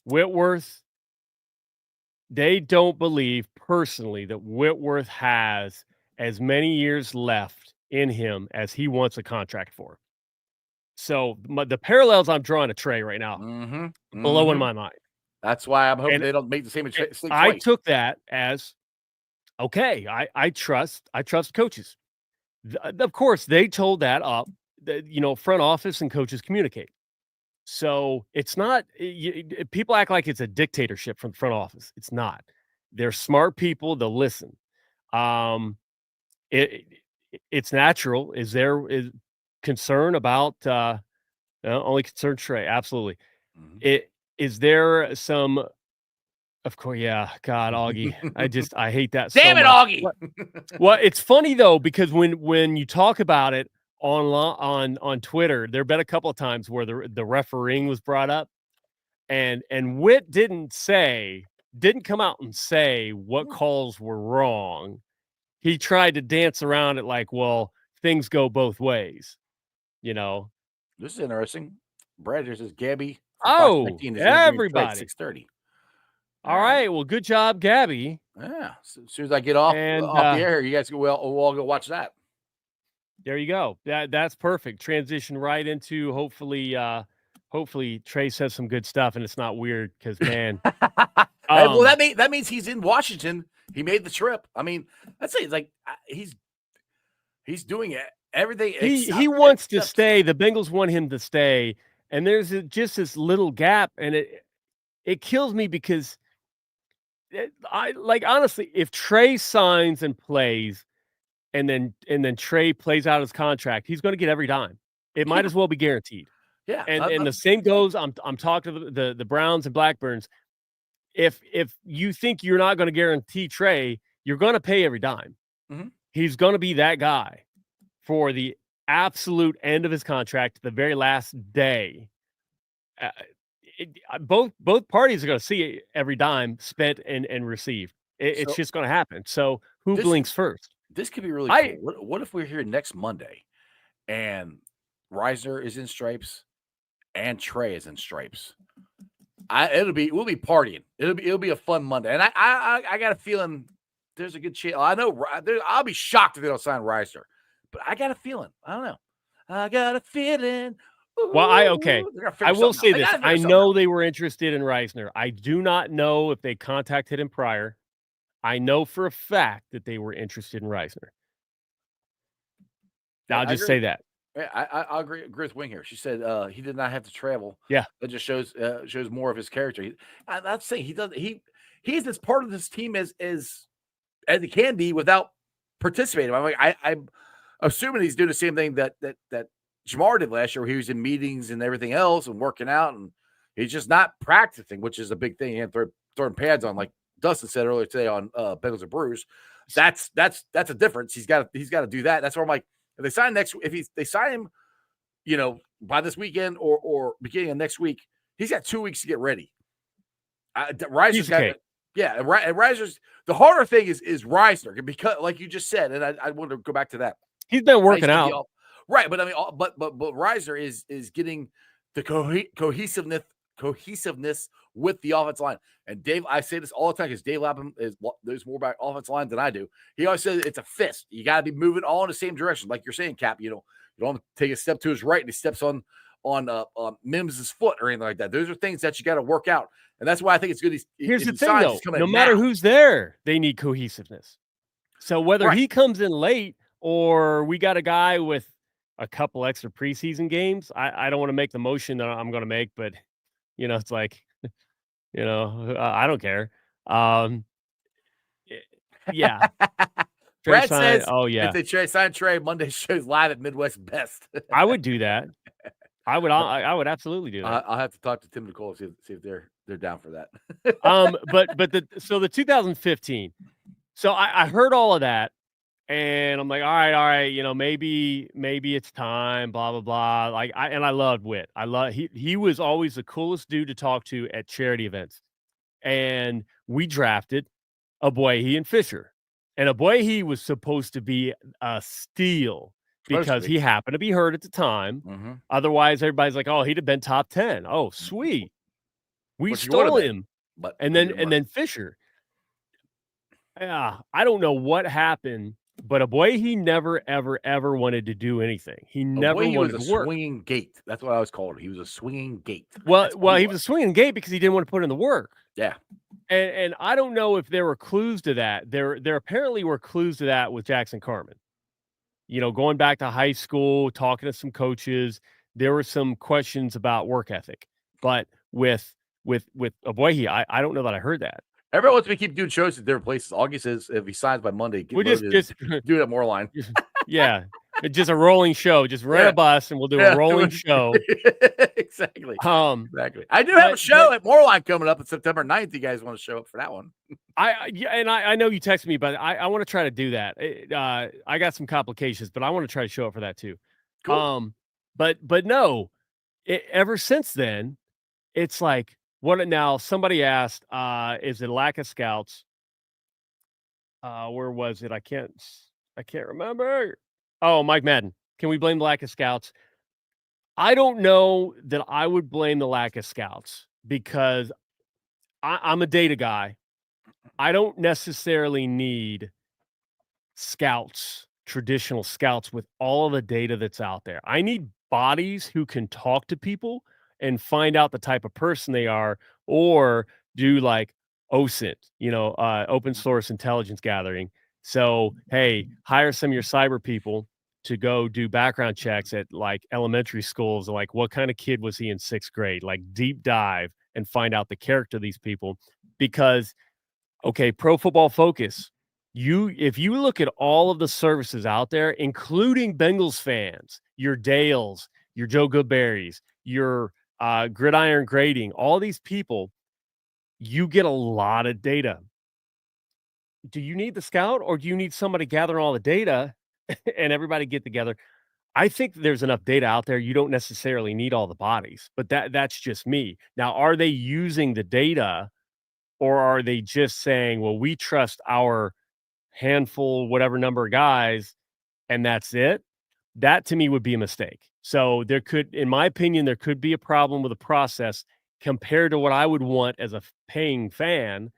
Whitworth, they don't believe personally that Whitworth has as many years left in him as he wants a contract for. So the parallels I'm drawing to Trey right now, blowing my mind. That's why I'm hoping And they don't make the same mistake I twice. took that as okay. I trust coaches. Of course, they told that up. Front office and coaches communicate. So it's not. People act like it's a dictatorship from the front office. It's not. They're smart people. They'll listen. It's natural. Is concern about only concern Trey? Absolutely. Is there some? Of course, yeah. God, Augie. I hate that so much. Damn it, Augie. Well, it's funny though, because when you talk about it on Twitter, there have been a couple of times where the refereeing was brought up, and Witt didn't come out and say what calls were wrong. He tried to dance around it like, well, things go both ways, This is interesting. Brad here says Gabby. Oh, everybody. 6:30. All right. Well, good job, Gabby. Yeah. So as soon as I get off the air, you guys we'll all go watch that. There you go. That's perfect. Transition right into hopefully Trey says some good stuff and it's not weird because man. Well, that means he's in Washington. He made the trip. I mean, that's it. It's like he's doing it. Everything. He wants to stay. The Bengals want him to stay, and there's just this little gap, and it kills me because honestly, if Trey signs and plays, and then Trey plays out his contract, he's going to get every dime. It might as well be guaranteed. Yeah, and the same goes. I'm talking to the Browns and Blackburns. If you think you're not going to guarantee Trey, you're going to pay every dime. Mm-hmm. He's going to be that guy for the absolute end of his contract, the very last day. Both parties are going to see every dime spent and received. It's just going to happen. So who blinks first? This could be really cool. What if we're here next Monday and Reisner is in stripes and Trey is in stripes? We'll be partying. It'll be a fun Monday. And I got a feeling there's a good chance. I know I'll be shocked if they don't sign Reisner, but I got a feeling. I don't know. I got a feeling. Ooh, well, I will say this. I know they were interested in Reisner. I do not know if they contacted him prior. I know for a fact that they were interested in Reisner. I'll just say that. Yeah, I agree with Wing here. She said he did not have to travel. Yeah, that just shows more of his character. I'm saying he's as part of this team as he can be without participating. I'm like I'm assuming he's doing the same thing that Jamar did last year, where he was in meetings and everything else and working out, and he's just not practicing, which is a big thing. And throwing pads on, like Dustin said earlier today on Bengals and Brews. That's a difference. He's got to do that. That's where I'm like, if they sign him, by this weekend or beginning of next week, he's got 2 weeks to get ready. Reiser's got and Reiser's the harder thing is Reisner, because like you just said, and I want to go back to that. He's been working out. Right, but I mean, but Reisner is getting the cohesiveness with the offensive line. And Dave, I say this all the time because Dave Lapham knows more about offensive line than I do. He always says it's a fist. You got to be moving all in the same direction, like you're saying, Cap. You don't take a step to his right and he steps on Mims's foot or anything like that. Those are things that you got to work out. And that's why I think it's good. Here's the thing, though. No matter who's there, they need cohesiveness. So whether he comes in late or we got a guy with a couple extra preseason games, I don't want to make the motion that I'm going to make, but, it's like, I don't care. Yeah. Brad says, "Oh yeah, if they sign Trey, Monday shows live at Midwest Best." I would do that. I would absolutely do that. I'll have to talk to Tim Nicole see if they're down for that. But the 2015. So I heard all of that, and I'm like, all right, maybe it's time. Blah blah blah. Like I loved Witt. He was always the coolest dude to talk to at charity events, and we drafted Abuehi and Fisher. And Abuehi was supposed to be a steal because he happened to be hurt at the time. Mm-hmm. Otherwise, everybody's like, "Oh, he'd have been top 10." Oh, sweet. We stole him. And then Fisher. Yeah, I don't know what happened, but Abuehi never, ever, ever wanted to do anything. He never wanted to work. Swinging gate. That's what I was called. He was a swinging gate. Well, he was a swinging gate because he didn't want to put in the work. Yeah. And I don't know if there were clues to that. There apparently were clues to that with Jackson Carman. Going back to high school, talking to some coaches, there were some questions about work ethic. But with Abuehi, I don't know that I heard that. Everyone wants me to keep doing shows at different places. Augie says if he signs by Monday, we just do it at Moorline. Yeah. It's just a rolling show. Just rent a bus and we'll do a rolling show. Exactly. Exactly. I do have a show at Moorline coming up on September 9th. You guys want to show up for that one? I know you texted me, but I want to try to do that. I got some complications, but I want to try to show up for that too. Cool. But no, ever since then, it's like, what now? Somebody asked, is it lack of scouts? Where was it? I can't remember. Oh, Mike Madden. Can we blame the lack of scouts? I don't know that I would blame the lack of scouts because I'm a data guy. I don't necessarily need scouts, traditional scouts with all of the data that's out there. I need bodies who can talk to people and find out the type of person they are, or do like OSINT, open source intelligence gathering. So, hey, hire some of your cyber people to go do background checks at like elementary schools. Like, what kind of kid was he in 6th grade? Like, deep dive and find out the character of these people. Because, okay, Pro Football Focus, if you look at all of the services out there, including Bengals fans, your Dales, your Joe Goodberries, your Gridiron Grading, all these people, you get a lot of data. Do you need the scout, or do you need somebody gathering all the data and everybody get together? I think there's enough data out there. You don't necessarily need all the bodies, but that's just me. Now, are they using the data, or are they just saying, well, we trust our handful, whatever number of guys, and that's it? That to me would be a mistake. So there could, in my opinion, there could be a problem with the process compared to what I would want as a paying fan.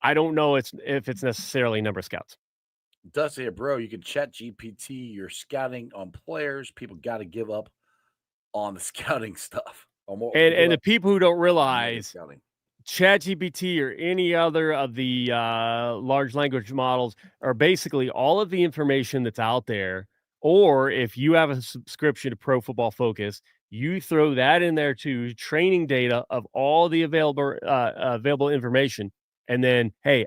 I don't know if it's necessarily number of scouts. Does say, bro, you can chat GPT your scouting on players. People got to give up on the scouting stuff. And the people who don't realize ChatGPT or any other of the large language models are basically all of the information that's out there. Or if you have a subscription to Pro Football Focus, you throw that in there too, training data of all the available information. And then, hey,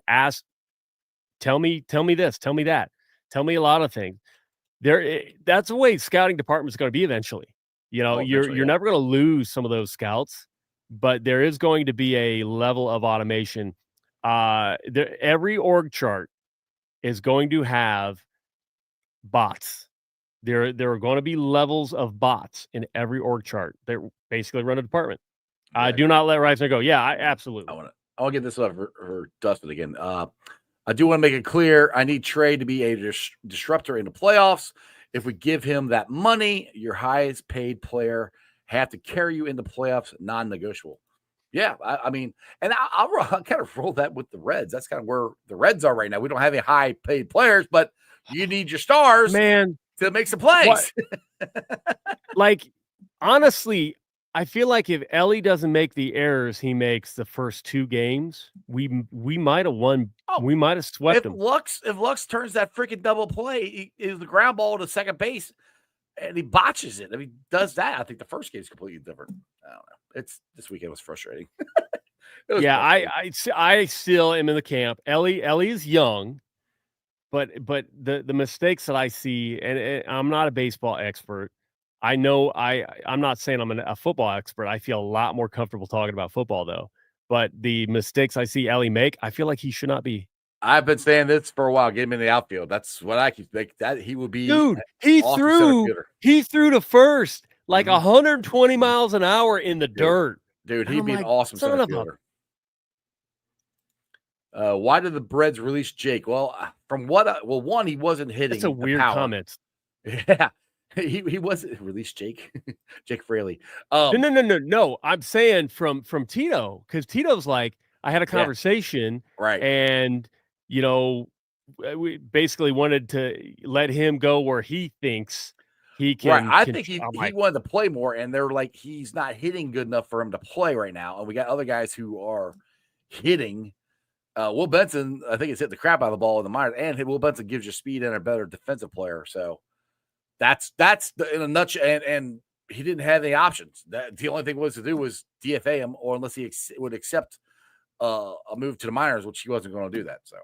tell me this, tell me that, tell me a lot of things. That's the way scouting department is going to be eventually. You're never going to lose some of those scouts, but there is going to be a level of automation. Every org chart is going to have bots. There are going to be levels of bots in every org chart that basically run a department. Do not let Reisner go. Yeah, absolutely. I'll get this up for Dustin again. I do want to make it clear, I need Trey to be a disruptor in the playoffs. If we give him that money, your highest paid player have to carry you into playoffs, non-negotiable. Yeah, I mean, and I'll kind of roll that with the Reds. That's kind of where the Reds are right now. We don't have any high-paid players, but you need your stars, man, to make some plays. Like, honestly, I feel like if Ellie doesn't make the errors he makes the first 2 games, we might have won. Oh, We might have swept if them. Lux turns that freaking double play, is the ground ball to second base, and he botches it. I mean, does that? I think the first game is completely different. I don't know. This weekend was frustrating. Yeah, I still am in the camp. Ellie is young, but the mistakes that I see, and I'm not a baseball expert. I know I'm not saying I'm a football expert. I feel a lot more comfortable talking about football though. But the mistakes I see Ellie make, I feel like he should not be. I've been saying this for a while. Get him in the outfield. That's what I keep like. That he would be. Dude, he awesome threw to first like 120 Mm-hmm. miles an hour in the dirt. Dude, he'd be an awesome center fielder. Why did the Breads release Jake? Well, from what? One, he wasn't hitting. That's a weird comment. Yeah, he wasn't released Jake. Jake Fraley. No. I'm saying from Tito, because Tito's like, I had a conversation, right? And we basically wanted to let him go where he thinks he can. Right. I think he wanted to play more, and they're like, he's not hitting good enough for him to play right now. And we got other guys who are hitting. Will Benson, I think, has hit the crap out of the ball in the minors, and Will Benson gives you speed and a better defensive player. So that's in a nutshell. And he didn't have any options. The only thing was to do was DFA him, or unless he would accept a move to the minors, which he wasn't going to do that. So.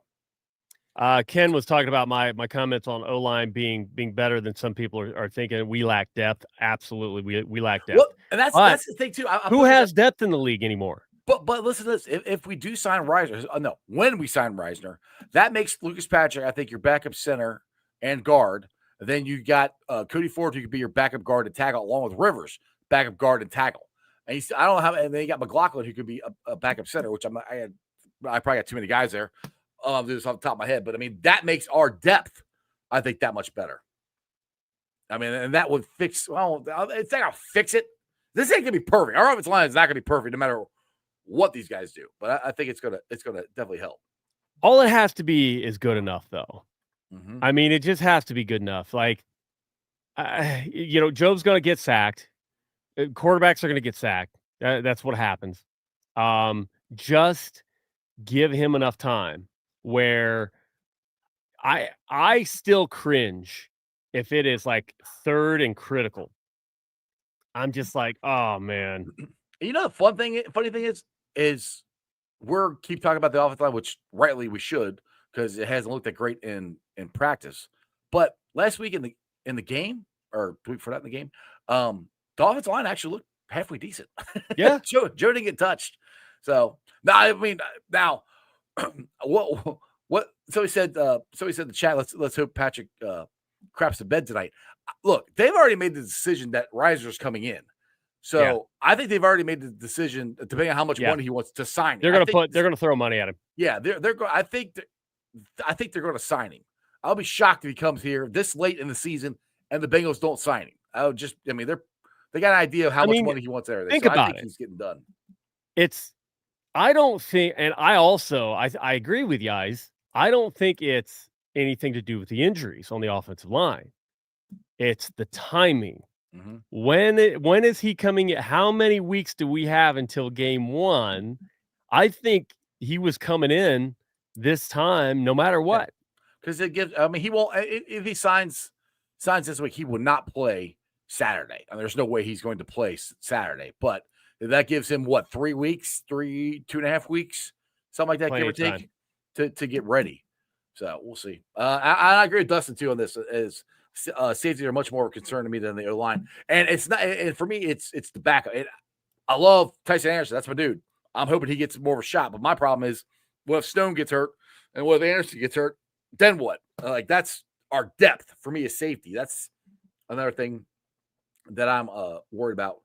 Ken was talking about my comments on O-line being better than some people are thinking. We lack depth. Absolutely, we lack depth. Well, and that's the thing too. Who has depth in the league anymore? But listen to this. If we do sign Reisner, when we sign Reisner, that makes Lucas Patrick, I think, your backup center and guard. Then you got Cody Ford, who could be your backup guard and tackle, along with Rivers, backup guard and tackle. And I don't know how. And then you got McLaughlin, who could be a backup center, which I probably got too many guys there. This off the top of my head, but I mean that makes our depth, I think, that much better. I mean, and that would fix. Well, it's not gonna fix it. This ain't gonna be perfect. Our offensive line is not gonna be perfect, no matter what these guys do. But I think it's gonna definitely help. All it has to be is good enough, though. Mm-hmm. I mean, it just has to be good enough. Like, Joe's gonna get sacked. Quarterbacks are gonna get sacked. That's what happens. Just give him enough time. Where I still cringe if it is like third and critical. I'm just like, oh man. The funny thing is we're keep talking about the offensive line, which rightly we should, because it hasn't looked that great in practice. But last week in the game, or the week before that in the game, the offensive line actually looked halfway decent. Yeah, Joe didn't get touched. So now. What? So he said in the chat, let's hope Patrick craps the bed tonight. Look, they've already made the decision that Reiser's coming in. So I think they've already made the decision, depending on how much money he wants to sign. They're going to throw money at him. Yeah, they're going. I think they're going to sign him. I'll be shocked if he comes here this late in the season and the Bengals don't sign him. They got an idea of how much money he wants there. Think about it. He's getting done. I don't think, and I agree with you guys. I don't think it's anything to do with the injuries on the offensive line. It's the timing. Mm-hmm. When is he coming in? How many weeks do we have until game 1? I think he was coming in this time, no matter what. Because it gives. I mean, he won't. If he signs this week, he will not play Saturday. And there's no way he's going to play Saturday. But that gives him 3 weeks, 2.5 weeks, something like that, give or take, to get ready. So we'll see. I agree with Dustin too on this. Is safeties are much more of a concern to me than the O line, and it's not. And for me, it's the backup. I love Tyson Anderson. That's my dude. I'm hoping he gets more of a shot. But my problem is, what if Stone gets hurt, and what if Anderson gets hurt? Then what? That's our depth for me is safety. That's another thing that I'm worried about.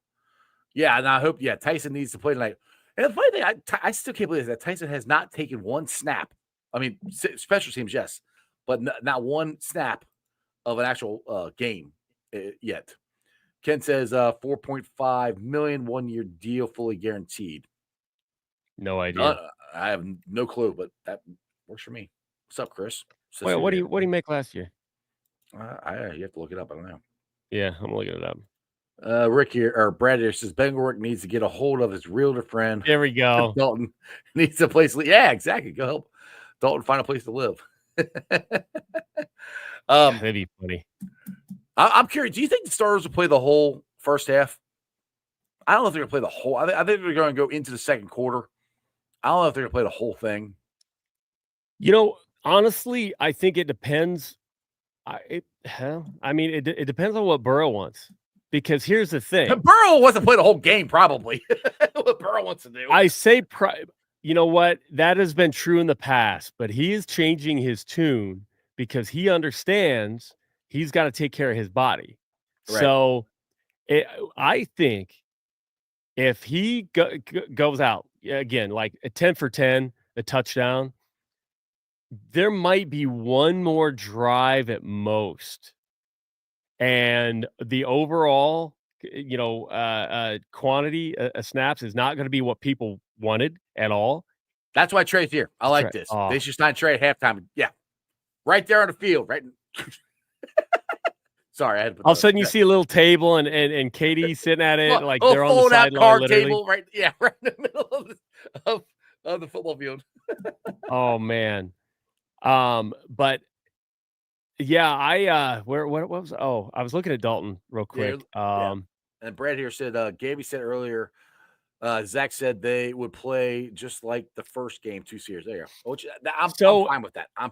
Yeah, and I hope Tyson needs to play tonight. And the funny thing, I still can't believe that Tyson has not taken one snap. I mean, special teams, yes, but not one snap of an actual game yet. Ken says $4.5 million 1-year deal, fully guaranteed. No idea. I have no clue, but that works for me. What's up, Chris? Wait, what do you make last year? You have to look it up. I don't know. Yeah, I'm looking it up. Rick here or Brad here says Bengal needs to get a hold of his realtor friend. There we go. Dalton needs a place. Yeah, exactly. Go help Dalton find a place to live. That'd be funny. I'm curious. Do you think the starters will play the whole first half? I don't know if they're going to play the whole. I think they're going to go into the second quarter. I don't know if they're going to play the whole thing. Honestly, I think it depends. It depends on what Burrow wants. Because here's the thing. Burrow wants to play the whole game, probably. What Burrow wants to do. I say, you know what? That has been true in the past, but he is changing his tune because he understands he's got to take care of his body. Right. So I think if he goes out, again, like a 10 for 10, a touchdown, there might be one more drive at most. And the overall, quantity of snaps is not going to be what people wanted at all. That's why Trey's here. I like this. They should sign Trey at halftime. Yeah. Right there on the field. Right. Sorry. I had to all of a sudden you see a little table and Katie sitting at it. Like they're on the sideline. Card table. Right. Yeah. Right in the middle of the football field. Oh, man. But yeah, what was? Oh, I was looking at Dalton real quick. Yeah. And Brad here said, Gaby said earlier, Zach said they would play just like the first game 2 series. There you go. I'm fine with that. I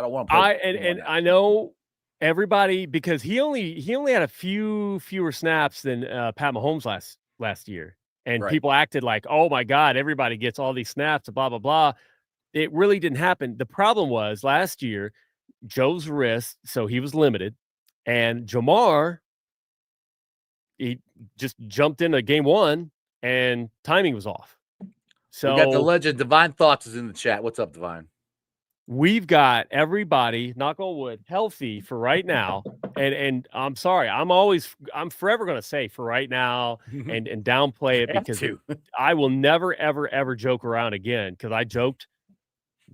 don't want to play. And I know everybody because he only had a few fewer snaps than Pat Mahomes last year, and people acted like, oh my God, everybody gets all these snaps, blah blah blah. It really didn't happen. The problem was last year, Joe's wrist, so he was limited, and Jamar, he just jumped into game 1 and timing was off. So we got the legend Divine Thoughts is in the chat. What's up, Divine? We've got everybody, knock on wood, healthy for right now. And I'm sorry, I'm forever going to say for right now and downplay it because I will never, ever, ever joke around again because I joked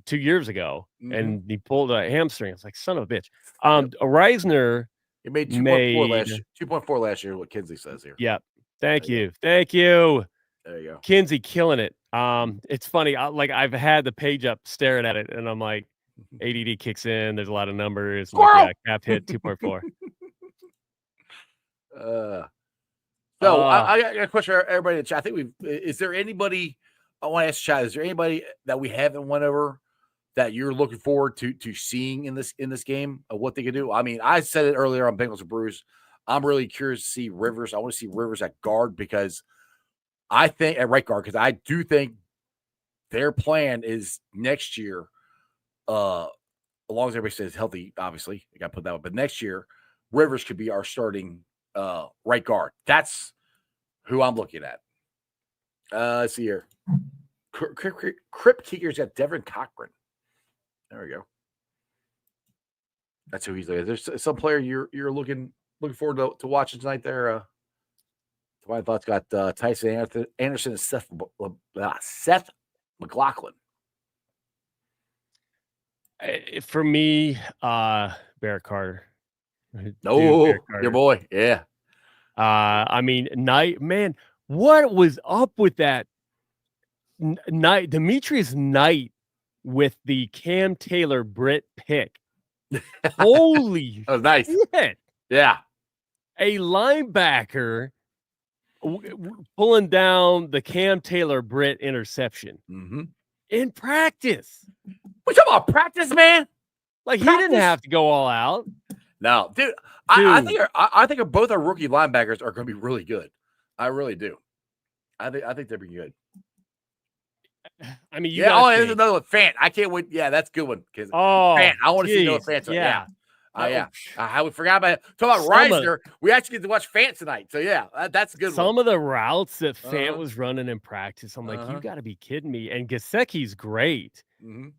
2 years ago and he pulled a hamstring. It's like, son of a bitch. Reisner. He made 2.4 last year. 2.4 last year, what Kinsey says here. Yep. Thank you. There you go. Kinsey killing it. It's funny. I've had the page up staring at it, and I'm like, ADD kicks in. There's a lot of numbers. Like, cap hit 2.4. So I got a question for everybody in the chat. I think is there anybody I want to ask Chad, is there anybody that we haven't went over that you're looking forward to seeing in this game of what they can do? I mean, I said it earlier on Bengals and Brews. I'm really curious to see Rivers. I want to see Rivers at guard because I think at right guard, because I do think their plan is next year, as long as everybody stays healthy, obviously, I got to put that one. But next year, Rivers could be our starting right guard. That's who I'm looking at. Let's see here. Crip Keeker's got Devin Cochran. There we go. That's who he's looking at. There's some player you're looking forward to watching tonight there. My thoughts got Tyson Anderson and Seth McLaughlin. For me, Barrett Carter. Your boy. Yeah. I mean, Knight, man, what was up with that Knight, Demetrius Knight with the Cam Taylor Britt pick? Holy that was nice. Shit. Yeah. A linebacker pulling down the Cam Taylor Britt interception in practice. We talking about practice, man? Like practice? He didn't have to go all out. No, dude. I think both our rookie linebackers are going to be really good. I really do. I think they'll be good. I mean, there's another one. Fant. I can't wait. Yeah, that's a good one. Fant. I want to see Noah Fant. Yeah. I forgot about it. Talk about Reisner. We actually get to watch Fant tonight. So, yeah, that's a good one. Some of the routes that Fant was running in practice, I'm like, you got to be kidding me. And Gesicki's great.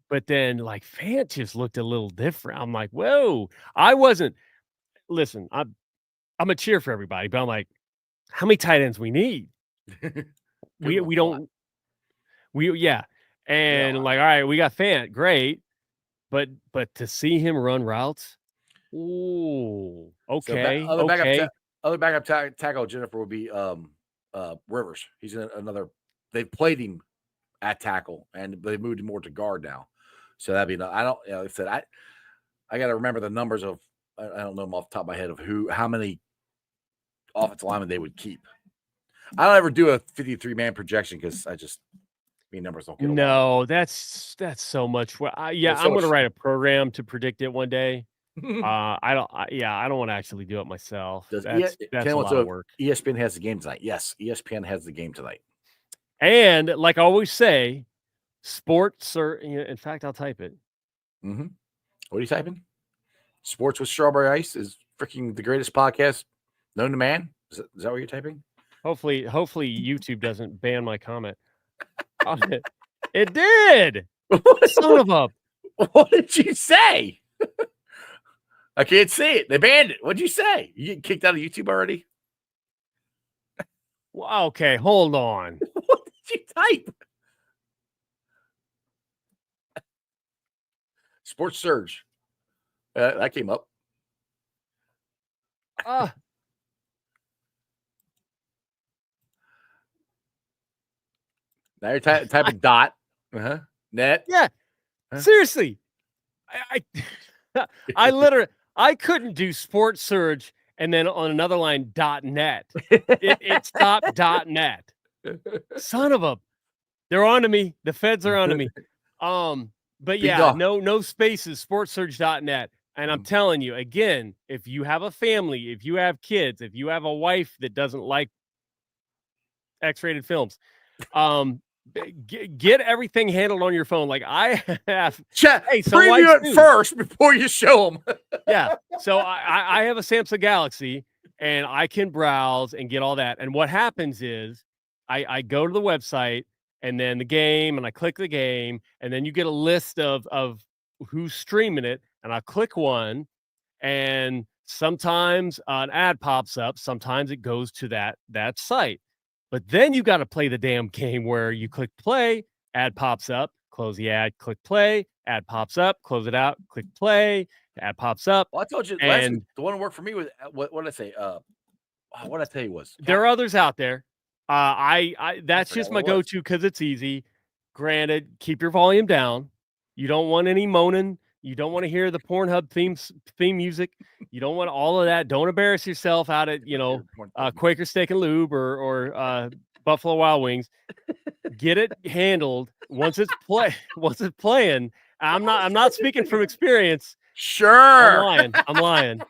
But then, like, Fant just looked a little different. I'm like, whoa. I wasn't – listen, I'm a cheer for everybody. But I'm like, how many tight ends we need? we don't – And all right, we got Fant. Great. But to see him run routes – ooh, okay. So other backup tackle Jennifer would be Rivers. He's another. They've played him at tackle, and they moved him more to guard now. So that'd be. I don't. Like I said, I got to remember the numbers of. I don't know them off the top of my head of how many offensive linemen they would keep. I don't ever do a 53-man projection because numbers don't get along. No, that's so much. I'm going to write a program to predict it one day. I don't want to actually do it myself. That's a lot of work. ESPN has the game tonight. Yes, ESPN has the game tonight. And like I always say, sports are. In fact, I'll type it. Mm-hmm. What are you typing? Sports with Strawberry Ice is freaking the greatest podcast known to man. Is that what you're typing? Hopefully YouTube doesn't ban my comment. It did. Son of a. What did you say? I can't see it. They banned it. What'd you say? You get kicked out of YouTube already? Well, okay, hold on. What did you type? Sports Surge. That came up. Now you're typing dot. Net. Yeah. Seriously. I literally couldn't do Sports Surge and then on another line .net. It stopped .net. Son of a. They're on to me. The feds are on to me. But yeah, no spaces, sportsurge.net. And I'm telling you, again, if you have a family, if you have kids, if you have a wife that doesn't like X-rated films, get everything handled on your phone. Like I have. Preview it first before you show them. Yeah. So I have a Samsung Galaxy and I can browse and get all that. And what happens is I go to the website and then the game and I click the game and then you get a list of who's streaming it. And I click one and sometimes an ad pops up. Sometimes it goes to that site. But then you got to play the damn game where you click play, ad pops up, close the ad, click play, ad pops up, close it out, click play, ad pops up. Well, I told you last week, the one that worked for me was what did I say? What I tell you was there are others out there. That's just my go-to because it's easy. Granted, keep your volume down. You don't want any moaning. You don't want to hear the Pornhub theme music. You don't want all of that. Don't embarrass yourself out at Quaker Steak and Lube or Buffalo Wild Wings. Get it handled once it's playing. I'm not speaking from experience. Sure, I'm lying,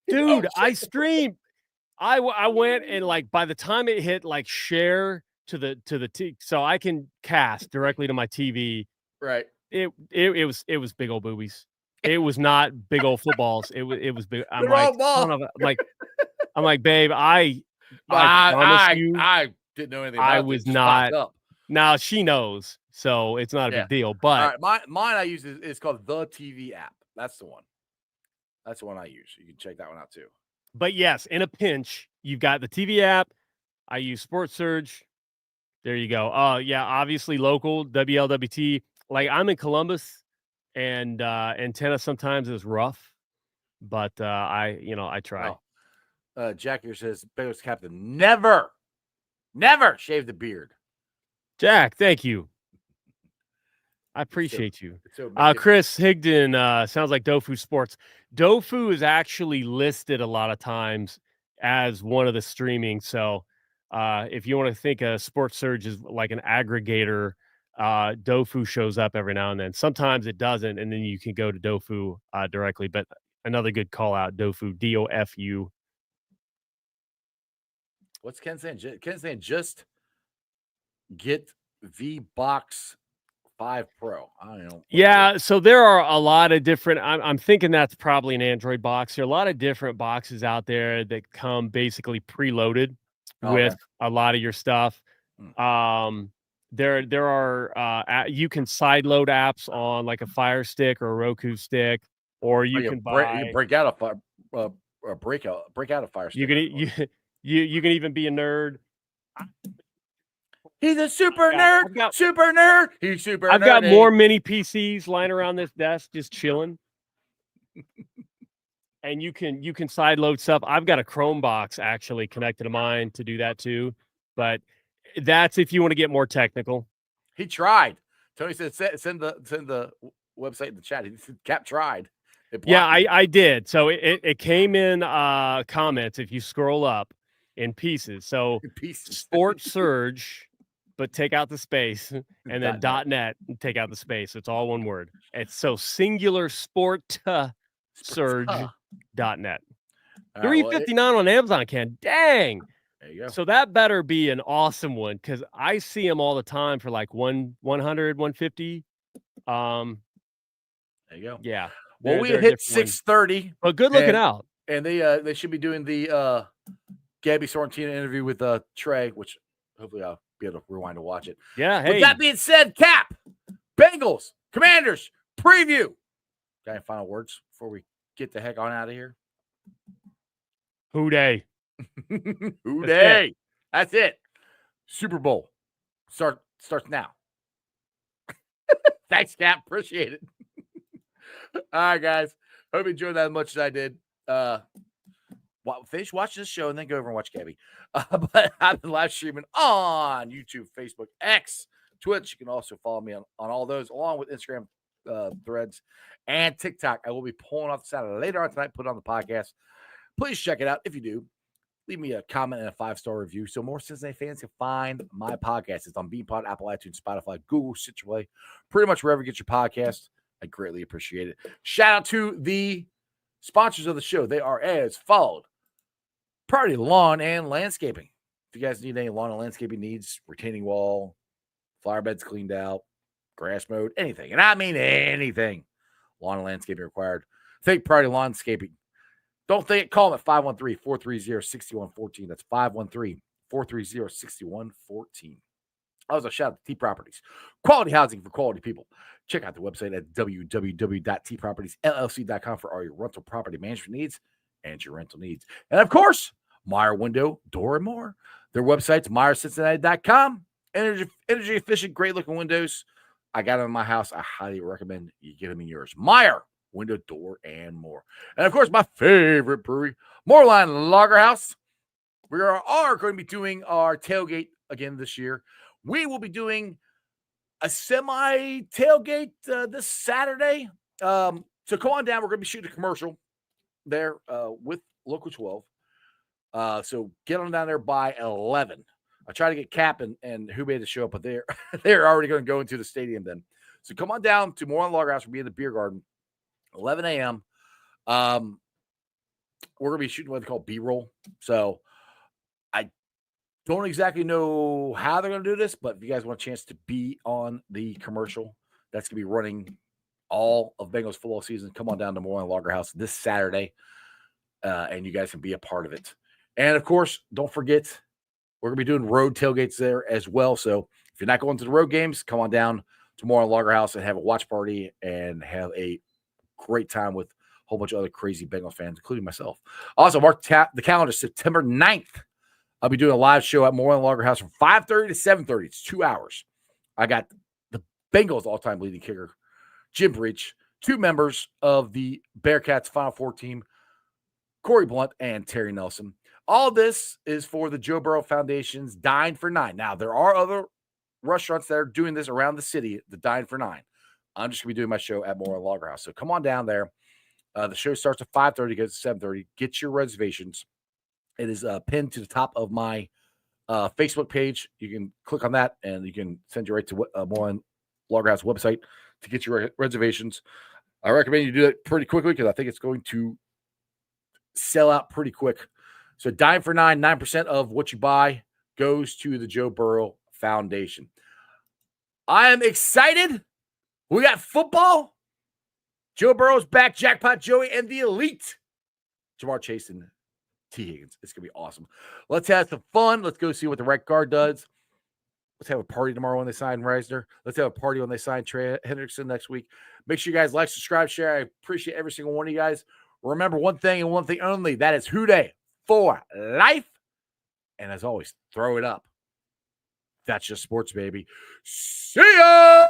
dude. I streamed. I went and by the time it hit share to the so I can cast directly to my TV. Right. It was big old boobies. It was not big old footballs. It was big. I'm like, babe, I promise you, I didn't know anything about I was not. Now she knows, so it's not a big deal. But mine I use is called the TV app. That's the one. That's the one I use. You can check that one out too. But yes, in a pinch, you've got the TV app. I use Sports Surge. There you go. Obviously local WLWT. I'm in Columbus, and antenna sometimes is rough, but I try. Oh. Jack here says Bengals Captain never shaved the beard. Jack, thank you. I appreciate you. Chris Higdon sounds like Dofu Sports. Dofu is actually listed a lot of times as one of the streaming. So if you want to think a Sports Surge is like an aggregator, Dofu shows up every now and then. Sometimes it doesn't, and then you can go to Dofu directly. But another good call out, Dofu, DOFU. What's Ken saying? Ken's saying just get V Box 5 Pro. I don't know. Yeah, so there are a lot of different. I'm thinking that's probably an Android box. There are a lot of different boxes out there that come basically preloaded with a lot of your stuff. There are you can sideload apps on like a Fire Stick or a Roku stick, or you can buy. You break out a Fire Stick. You can even be a nerd. He's a super nerd. Super nerd. He's super. I've got more mini PCs lying around this desk, just chilling. and you can side load stuff. I've got a Chrome box actually connected to mine to do that too. But that's if you want to get more technical. He tried. Tony said send the website in the chat. He said Cap tried. Yeah, I did. So it came in comments if you scroll up in pieces. So Sports Surge, but take out the space, and then .net and take out the space. It's all one word. It's so singular sport surge.net. $3.59 on Amazon, Ken. Dang. There you go. So that better be an awesome one because I see them all the time for like 100, 150. There you go. Yeah. Well, we hit 6:30. But good looking out. And they should be doing the Gabby Sorrentino interview with Trey, which hopefully I'll be able to rewind to watch it. Yeah. Hey. With that being said, Cap, Bengals, Commanders, preview. Got any final words before we get the heck on out of here? Who day? Who day? That's it. Super Bowl starts now. Thanks, Cap. Appreciate it. All right, guys. Hope you enjoyed that as much as I did. Finish watching this show and then go over and watch Gabby. But I've been live streaming on YouTube, Facebook, X, Twitch. You can also follow me on all those, along with Instagram, Threads, and TikTok. I will be pulling off the Saturday later on tonight, put it on the podcast. Please check it out. If you do, leave me a comment and a 5-star review so more Cincinnati fans can find my podcast. It's on Beanpod, Apple, iTunes, Spotify, Google, Stitcher, pretty much wherever you get your podcast. I greatly appreciate it. Shout out to the sponsors of the show. They are as followed. Priority Lawn and Landscaping. If you guys need any lawn and landscaping needs, retaining wall, flower beds cleaned out, grass mowed, anything. And I mean anything. Lawn and landscaping required. Think Priority Landscaping. Don't think it. Call them at 513-430-6114. That's 513-430-6114. Also, shout out to T Properties. Quality housing for quality people. Check out the website at www.tpropertiesllc.com for all your rental property management needs and your rental needs. And, of course, Meyer Window, Door, and More. Their website's MeyerCincinnati.com. Energy efficient, great-looking windows. I got them in my house. I highly recommend you get them in yours. Meyer Window, Door, and More. And, of course, my favorite brewery, Moorline Lager House. We are going to be doing our tailgate again this year. We will be doing a semi-tailgate this Saturday. So come on down. We're going to be shooting a commercial there with Local 12. So get on down there by 11. I try to get Cap and Hubei to show up, but they're already going to go into the stadium then. So come on down to Moorline Lager House. We'll be in the beer garden, 11 a.m. We're going to be shooting what they call B-roll. So I don't exactly know how they're going to do this, but if you guys want a chance to be on the commercial, that's going to be running all of Bengals football season. Come on down to Moorline Lager House this Saturday, and you guys can be a part of it. And, of course, don't forget, we're going to be doing road tailgates there as well. So if you're not going to the road games, come on down to Moorline Lager House and have a watch party and have a great time with a whole bunch of other crazy Bengals fans, including myself. Also, mark the calendar, September 9th. I'll be doing a live show at Moorline Lager House from 5:30 to 7:30. It's 2 hours. I got the Bengals all-time leading kicker, Jim Breach, 2 members of the Bearcats Final Four team, Corey Blunt and Terry Nelson. All this is for the Joe Burrow Foundation's Dine for 9. Now, there are other restaurants that are doing this around the city, the Dine for 9. I'm just going to be doing my show at Moorline Lager House. So come on down there. The show starts at 5:30, goes to 7:30. Get your reservations. It is pinned to the top of my Facebook page. You can click on that, and you can send you right to Moorline Lager House website to get your reservations. I recommend you do it pretty quickly because I think it's going to sell out pretty quick. So Dine for 9, 9% of what you buy goes to the Joe Burrow Foundation. I am excited. We got football. Joe Burrow's back, Jackpot Joey, and the elite Jamar Chase and T. Higgins. It's going to be awesome. Let's have some fun. Let's go see what the right guard does. Let's have a party tomorrow when they sign Reisner. Let's have a party when they sign Trey Hendrickson next week. Make sure you guys like, subscribe, share. I appreciate every single one of you guys. Remember one thing and one thing only. That is Who Day for life. And as always, throw it up. That's just sports, baby. See ya!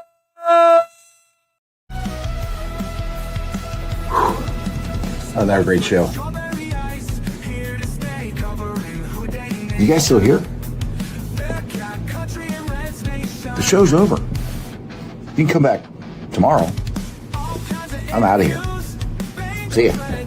Another great show. You guys still here? The show's over. You can come back tomorrow. I'm out of here. See ya.